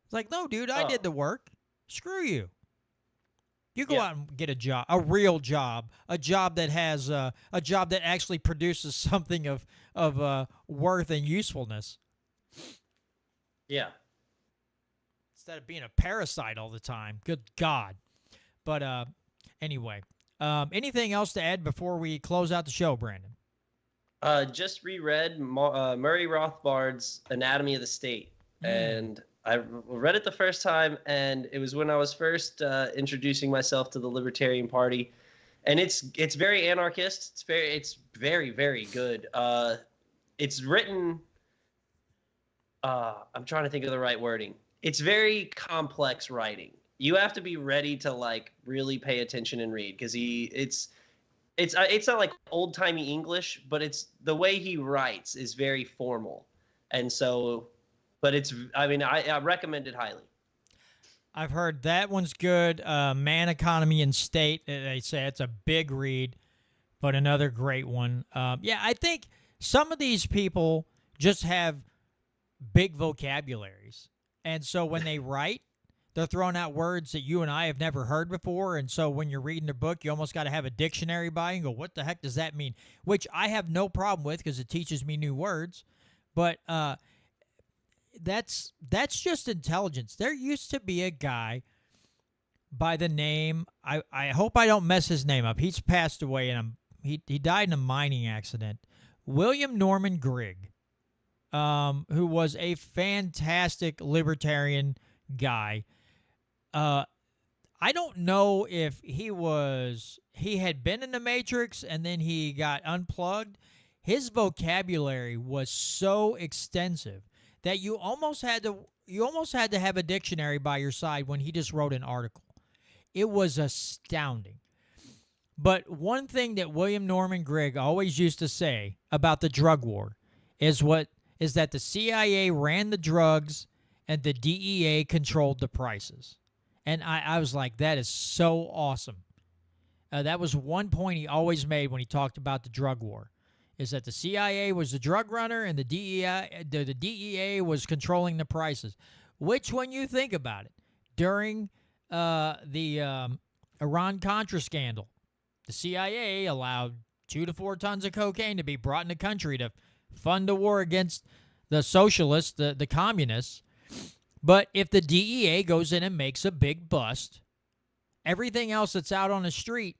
It's like, no, dude, I did the work. Screw you. You go out and get a job, a real job, a job that has a job that actually produces something of worth and usefulness. Yeah. Instead of being a parasite all the time. Good God. But anyway, anything else to add before we close out the show, Brandon? Just reread Murray Rothbard's Anatomy of the State, and I read it the first time, and it was when I was first introducing myself to the Libertarian Party, and it's very anarchist. It's very, very good. It's written. I'm trying to think of the right wording. It's very complex writing. You have to be ready to really pay attention and read, because it's not like old-timey English, but it's the way he writes is very formal. And so but I recommend it highly. I've heard that one's good. Man, Economy, and State. They say it's a big read, but another great one. Yeah, I think some of these people just have big vocabularies. And so when they write, they're throwing out words that you and I have never heard before. And so when you're reading their book, you almost got to have a dictionary by and go, what the heck does that mean? Which I have no problem with because it teaches me new words. But that's just intelligence. There used to be a guy by the name, I hope I don't mess his name up. He's passed away, and he died in a mining accident. William Norman Grigg, who was a fantastic libertarian guy. I don't know if he had been in the Matrix and then he got unplugged. His vocabulary was so extensive that you almost had to have a dictionary by your side when he just wrote an article. It was astounding. But one thing that William Norman Grigg always used to say about the drug war is that the CIA ran the drugs and the DEA controlled the prices. And I was like, that is so awesome. That was one point he always made when he talked about the drug war, is that the CIA was the drug runner and the DEA was controlling the prices. Which, when you think about it, during the Iran-Contra scandal, the CIA allowed 2 to 4 tons of cocaine to be brought in the country to fund the war against the socialists, the communists. But if the DEA goes in and makes a big bust, everything else that's out on the street,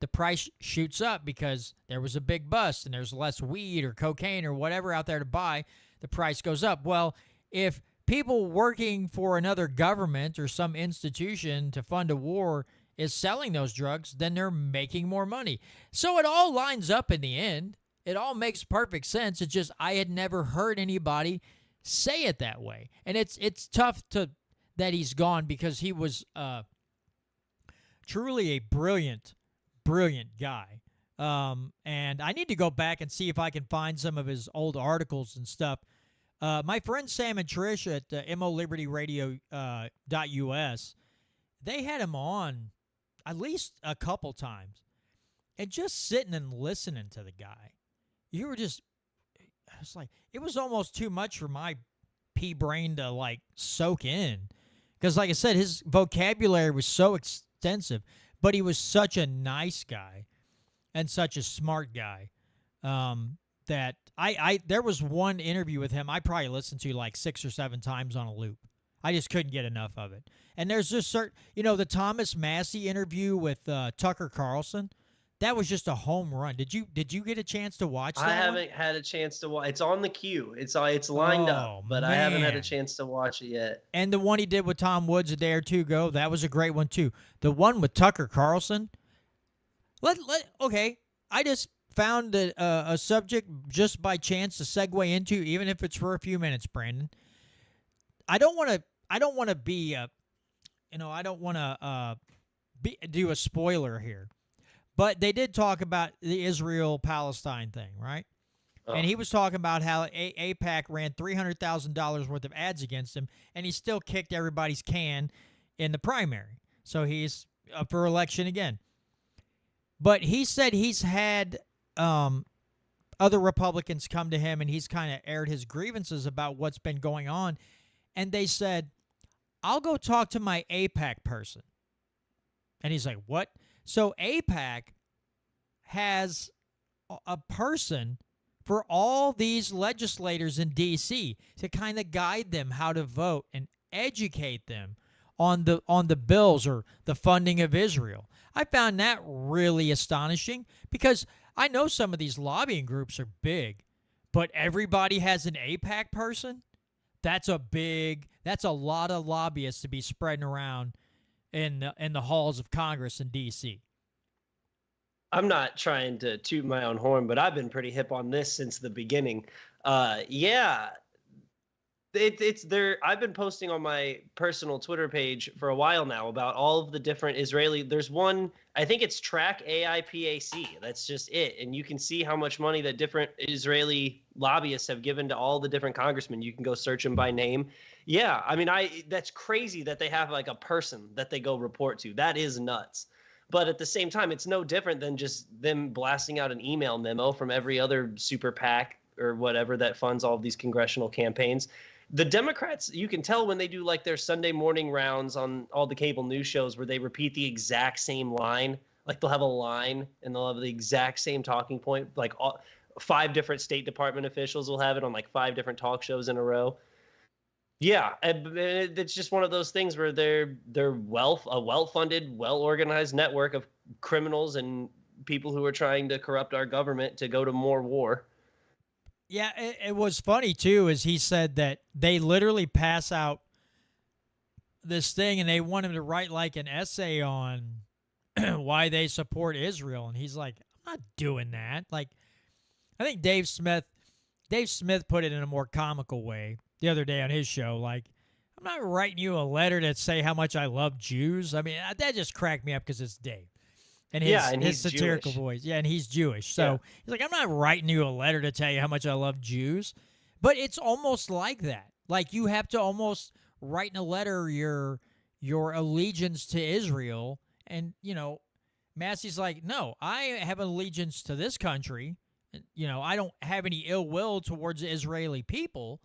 the price shoots up because there was a big bust and there's less weed or cocaine or whatever out there to buy. The price goes up. Well, if people working for another government or some institution to fund a war is selling those drugs, then they're making more money. So it all lines up in the end. It all makes perfect sense. It's just I had never heard anybody say it that way. And it's tough that he's gone because he was truly a brilliant guy. And I need to go back and see if I can find some of his old articles and stuff. My friend Sam and Trish at MOLibertyRadio.us, they had him on at least a couple times. And just sitting and listening to the guy, you were just, it's like, it was almost too much for my pea brain to like soak in. Because like I said, his vocabulary was so extensive, but he was such a nice guy and such a smart guy that there was one interview with him I probably listened to like 6 or 7 times on a loop. I just couldn't get enough of it. And there's just certain, the Thomas Massey interview with Tucker Carlson. That was just a home run. Did you get a chance to watch that? I haven't had a chance to watch. It's on the queue. It's lined up, but I haven't had a chance to watch it yet. And the one he did with Tom Woods a day or two ago, that was a great one too. The one with Tucker Carlson. Okay, I just found a subject just by chance to segue into, even if it's for a few minutes, Brandon. I don't want to do a spoiler here. But they did talk about the Israel-Palestine thing, right? Oh. And he was talking about how AIPAC ran $300,000 worth of ads against him, and he still kicked everybody's can in the primary. So he's up for election again. But he said he's had other Republicans come to him, and he's kind of aired his grievances about what's been going on. And they said, I'll go talk to my AIPAC person. And he's like, what? So AIPAC has a person for all these legislators in D.C. to kind of guide them how to vote and educate them on the bills or the funding of Israel. I found that really astonishing because I know some of these lobbying groups are big, but everybody has an AIPAC person. That's a lot of lobbyists to be spreading around in the halls of Congress in D.C. I'm not trying to toot my own horn, but I've been pretty hip on this since the beginning. There it's there. I've been posting on my personal Twitter page for a while now about all of the different Israeli. There's one, I think it's Track AIPAC. That's just it. And you can see how much money that different Israeli lobbyists have given to all the different congressmen. You can go search them by name. Yeah, I mean, that's crazy that they have like a person that they go report to. That is nuts. But at the same time, it's no different than just them blasting out an email memo from every other super PAC or whatever that funds all of these congressional campaigns. The Democrats, you can tell when they do like their Sunday morning rounds on all the cable news shows where they repeat the exact same line. Like they'll have a line and they'll have the exact same talking point. Like 5 different State Department officials will have it on like 5 different talk shows in a row. Yeah, it's just one of those things where they're a well-funded, well-organized network of criminals and people who are trying to corrupt our government to go to more war. Yeah, it was funny, too, is he said that they literally pass out this thing and they want him to write like an essay on why they support Israel. And he's like, I'm not doing that. Like, I think Dave Smith put it in a more comical way the other day on his show. Like, I'm not writing you a letter to say how much I love Jews. I mean, that just cracked me up because it's Dave. And his satirical voice. Yeah, and he's Jewish. So he's like, I'm not writing you a letter to tell you how much I love Jews. But it's almost like that. Like you have to almost write in a letter your allegiance to Israel. And, Massey's like, no, I have an allegiance to this country. I don't have any ill will towards the Israeli people.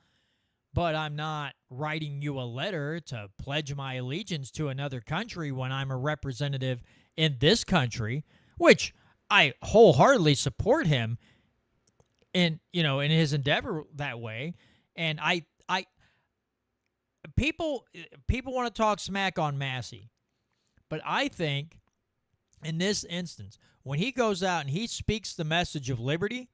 But I'm not writing you a letter to pledge my allegiance to another country when I'm a representative in this country, which I wholeheartedly support him in his endeavor that way. And people want to talk smack on Massey, but I think in this instance, when he goes out and he speaks the message of liberty,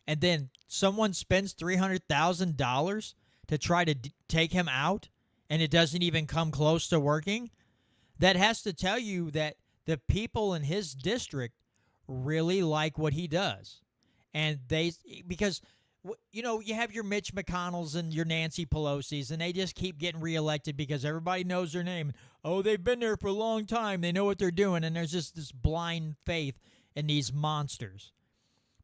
and then someone spends $300,000 to try to take him out, and it doesn't even come close to working, that has to tell you that the people in his district really like what he does. And because you have your Mitch McConnells and your Nancy Pelosi's, and they just keep getting reelected because everybody knows their name. Oh, they've been there for a long time. They know what they're doing, and there's just this blind faith in these monsters.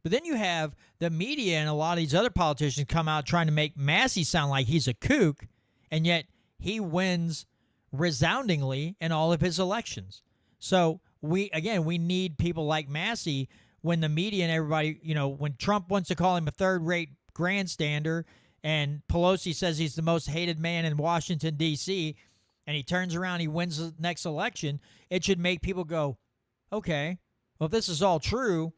But then you have the media and a lot of these other politicians come out trying to make Massey sound like he's a kook, and yet he wins resoundingly in all of his elections. So we need people like Massey when the media and everybody, when Trump wants to call him a third-rate grandstander and Pelosi says he's the most hated man in Washington, D.C., and he turns around, he wins the next election, it should make people go, okay, well, if this is all true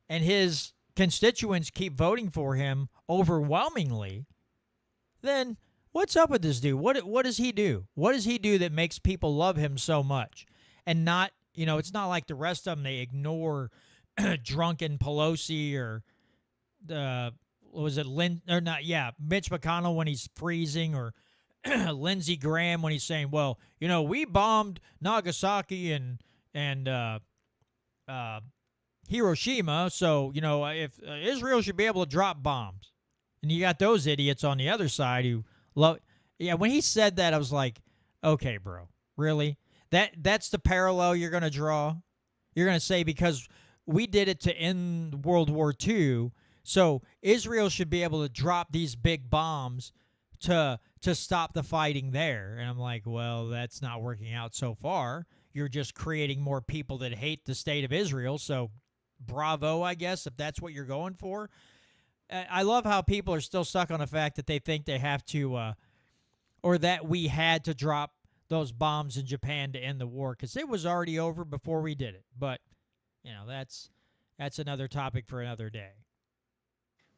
and his constituents keep voting for him overwhelmingly, then what's up with this dude? What does he do? What does he do that makes people love him so much? And not, it's not like the rest of them, they ignore drunken Pelosi or Mitch McConnell when he's freezing, or Lindsey Graham when he's saying, well, we bombed Nagasaki and Hiroshima, so, if Israel should be able to drop bombs. And you got those idiots on the other side who love. Yeah, when he said that, I was like, okay, bro, really? That's the parallel you're going to draw? You're going to say because we did it to end World War II, so Israel should be able to drop these big bombs to stop the fighting there. And I'm like, well, that's not working out so far. You're just creating more people that hate the state of Israel, so bravo, I guess, if that's what you're going for. I love how people are still stuck on the fact that they think they have to, or that we had to drop those bombs in Japan to end the war, because it was already over before we did it. But, that's another topic for another day.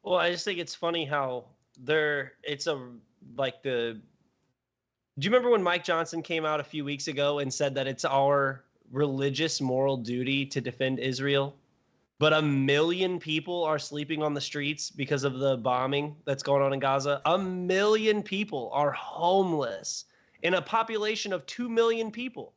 Well, I just think it's funny how do you remember when Mike Johnson came out a few weeks ago and said that it's our religious moral duty to defend Israel? But 1 million people are sleeping on the streets because of the bombing that's going on in Gaza. 1 million people are homeless in a population of 2 million people.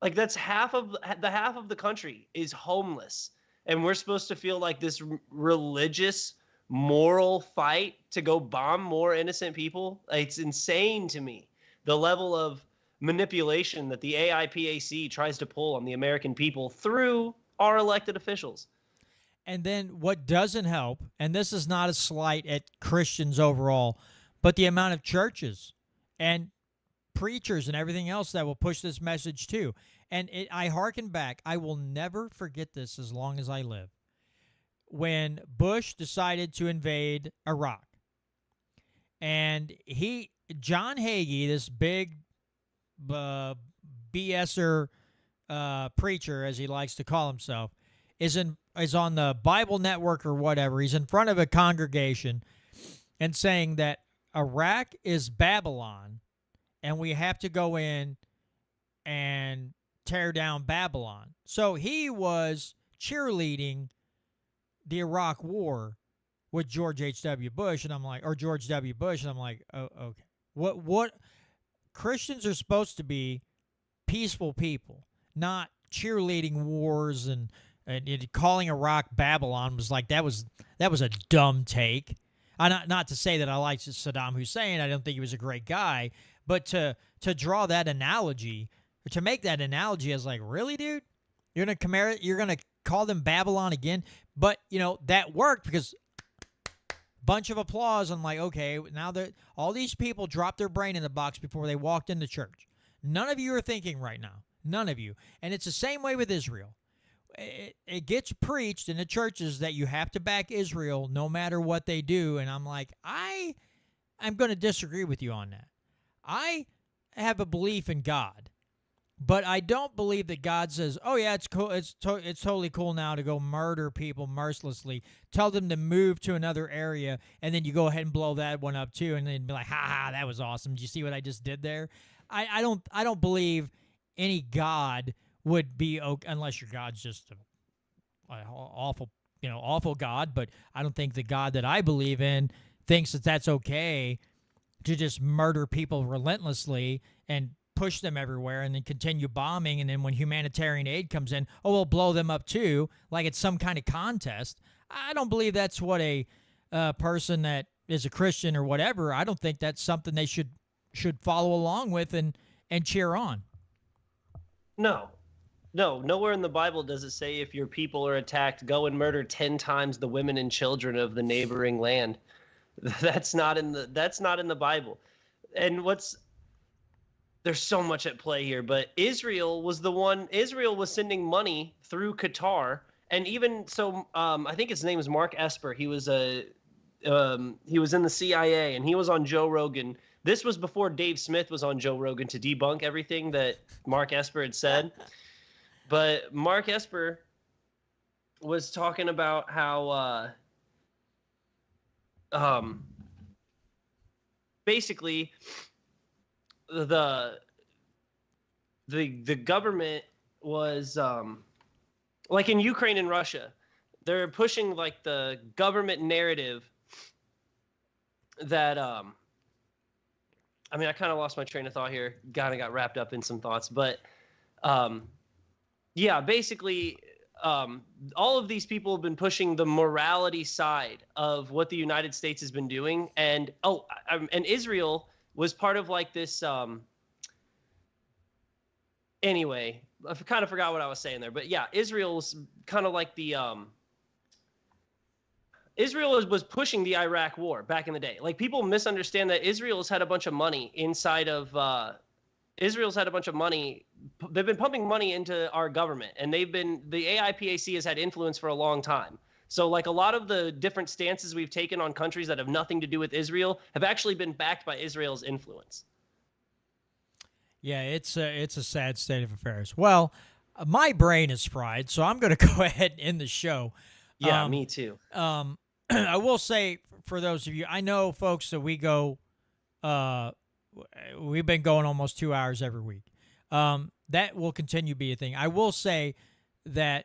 Like that's half of the country is homeless. And we're supposed to feel like this religious moral fight to go bomb more innocent people. It's insane to me, the level of manipulation that the AIPAC tries to pull on the American people through our elected officials. And then what doesn't help, and this is not a slight at Christians overall, but the amount of churches and preachers and everything else that will push this message too. And I hearken back. I will never forget this as long as I live. When Bush decided to invade Iraq, and John Hagee, this big BSer preacher, as he likes to call himself, is on the Bible Network or whatever. He's in front of a congregation and saying that Iraq is Babylon, and we have to go in and tear down Babylon. So he was cheerleading the Iraq War with George H.W. Bush, and I'm like, or George W. Bush, and I'm like, oh, okay. What Christians are supposed to be peaceful people, not cheerleading wars and calling Iraq Babylon was like that was a dumb take. Not to say that I liked Saddam Hussein. I don't think he was a great guy, but to draw that analogy, or to make that analogy, as like, really, dude, you're gonna call them Babylon again? But that worked because bunch of applause. I'm like, okay, now that all these people dropped their brain in the box before they walked into church. None of you are thinking right now. None of you. And it's the same way with Israel. It gets preached in the churches that you have to back Israel no matter what they do. And I'm like, I'm going to disagree with you on that. I have a belief in God, but I don't believe that God says, oh, yeah, it's cool. It's totally cool now to go murder people mercilessly, tell them to move to another area, and then you go ahead and blow that one up too, and then be like, ha, that was awesome. Did you see what I just did there? I don't believe any God would be okay, unless your God's just an awful God. But I don't think the God that I believe in thinks that that's okay to just murder people relentlessly and push them everywhere and then continue bombing. And then when humanitarian aid comes in, oh, we'll blow them up too, like it's some kind of contest. I don't believe that's what a person that is a Christian or whatever, I don't think that's something they should follow along with and cheer on. No, nowhere in the Bible does it say if your people are attacked, go and murder 10 times the women and children of the neighboring land. That's not in the Bible. And there's so much at play here, but Israel was sending money through Qatar. And even so, I think his name is Mark Esper. He was in the CIA, and he was on Joe Rogan. This was before Dave Smith was on Joe Rogan to debunk everything that Mark Esper had said. But Mark Esper was talking about how basically the government was like in Ukraine and Russia, they're pushing like the government narrative that I mean, I kind of lost my train of thought here. Kind of got wrapped up in some thoughts, but yeah, basically, all of these people have been pushing the morality side of what the United States has been doing, and and Israel was part of like this. Anyway, I kind of forgot what I was saying there, but yeah, Israel's kind of like the Israel was pushing the Iraq war back in the day. Like, people misunderstand that Israel's had a bunch of money inside of Israel's had a bunch of money. They've been pumping money into our government, and the AIPAC has had influence for a long time. So like a lot of the different stances we've taken on countries that have nothing to do with Israel have actually been backed by Israel's influence. Yeah, it's a sad state of affairs. Well, my brain is fried, so I'm going to go ahead and end the show. Yeah, me too. I will say, for those of you, I know, folks, that we've been going almost 2 hours every week. That will continue to be a thing. I will say that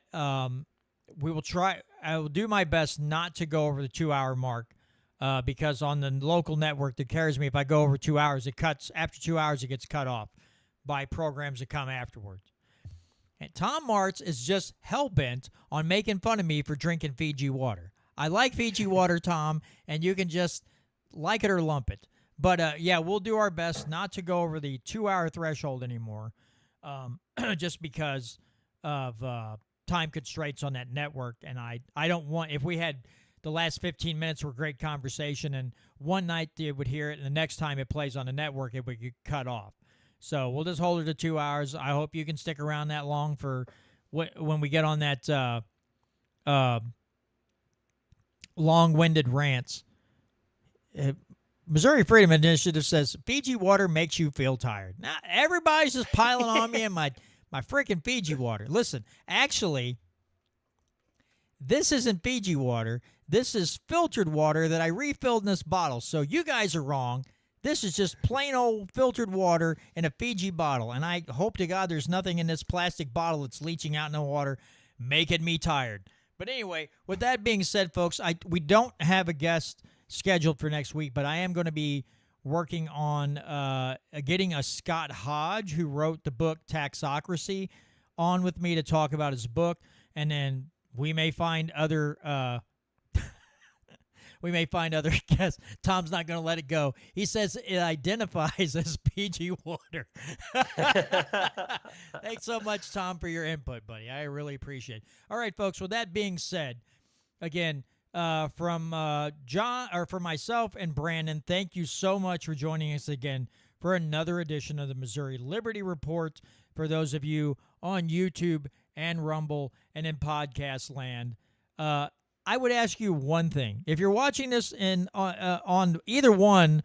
we will try. I will do my best not to go over the 2 hour mark because on the local network that carries me, if I go over 2 hours, after 2 hours, it gets cut off by programs that come afterwards. And Tom Martz is just hell-bent on making fun of me for drinking Fiji water. I like Fiji water, Tom, and you can just like it or lump it. But, yeah, we'll do our best not to go over the 2-hour threshold anymore, just because of time constraints on that network. And I don't want – if we had the last 15 minutes were great conversation and one night they would hear it and the next time it plays on the network, it would get cut off. So we'll just hold it to 2 hours. I hope you can stick around that long for when we get on that long-winded rants. Missouri Freedom Initiative says Fiji water makes you feel tired. Now everybody's just piling on me and my freaking Fiji water. Listen, actually, this isn't Fiji water. This is filtered water that I refilled in this bottle. So you guys are wrong. This is just plain old filtered water in a Fiji bottle. And I hope to God there's nothing in this plastic bottle that's leaching out in the water, making me tired. But anyway, with that being said, folks, we don't have a guest scheduled for next week, but I am going to be working on getting a Scott Hodge, who wrote the book Taxocracy, on with me to talk about his book. And then we may find other guests. Tom's not going to let it go. He says it identifies as PG water. Thanks so much, Tom, for your input, buddy. I really appreciate it. All right, folks, with that being said, again, from John, or for myself and Brandon, thank you so much for joining us again for another edition of the Missouri Liberty Report. For those of you on YouTube and Rumble and in podcast land, I would ask you one thing. If you're watching this on either one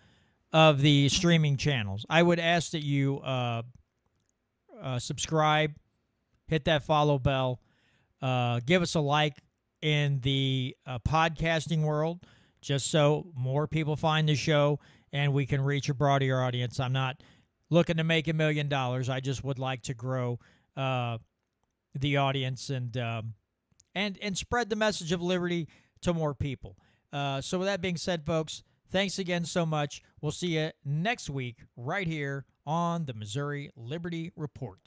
of the streaming channels, I would ask that you subscribe, hit that follow bell, give us a like in the podcasting world, just so more people find the show and we can reach a broader audience. I'm not looking to make $1 million. I just would like to grow the audience and spread the message of liberty to more people. So with that being said, folks, thanks again so much. We'll see you next week right here on the Missouri Liberty Report.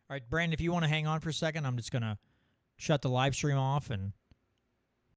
All right, Brandon, if you want to hang on for a second, I'm just going to shut the live stream off and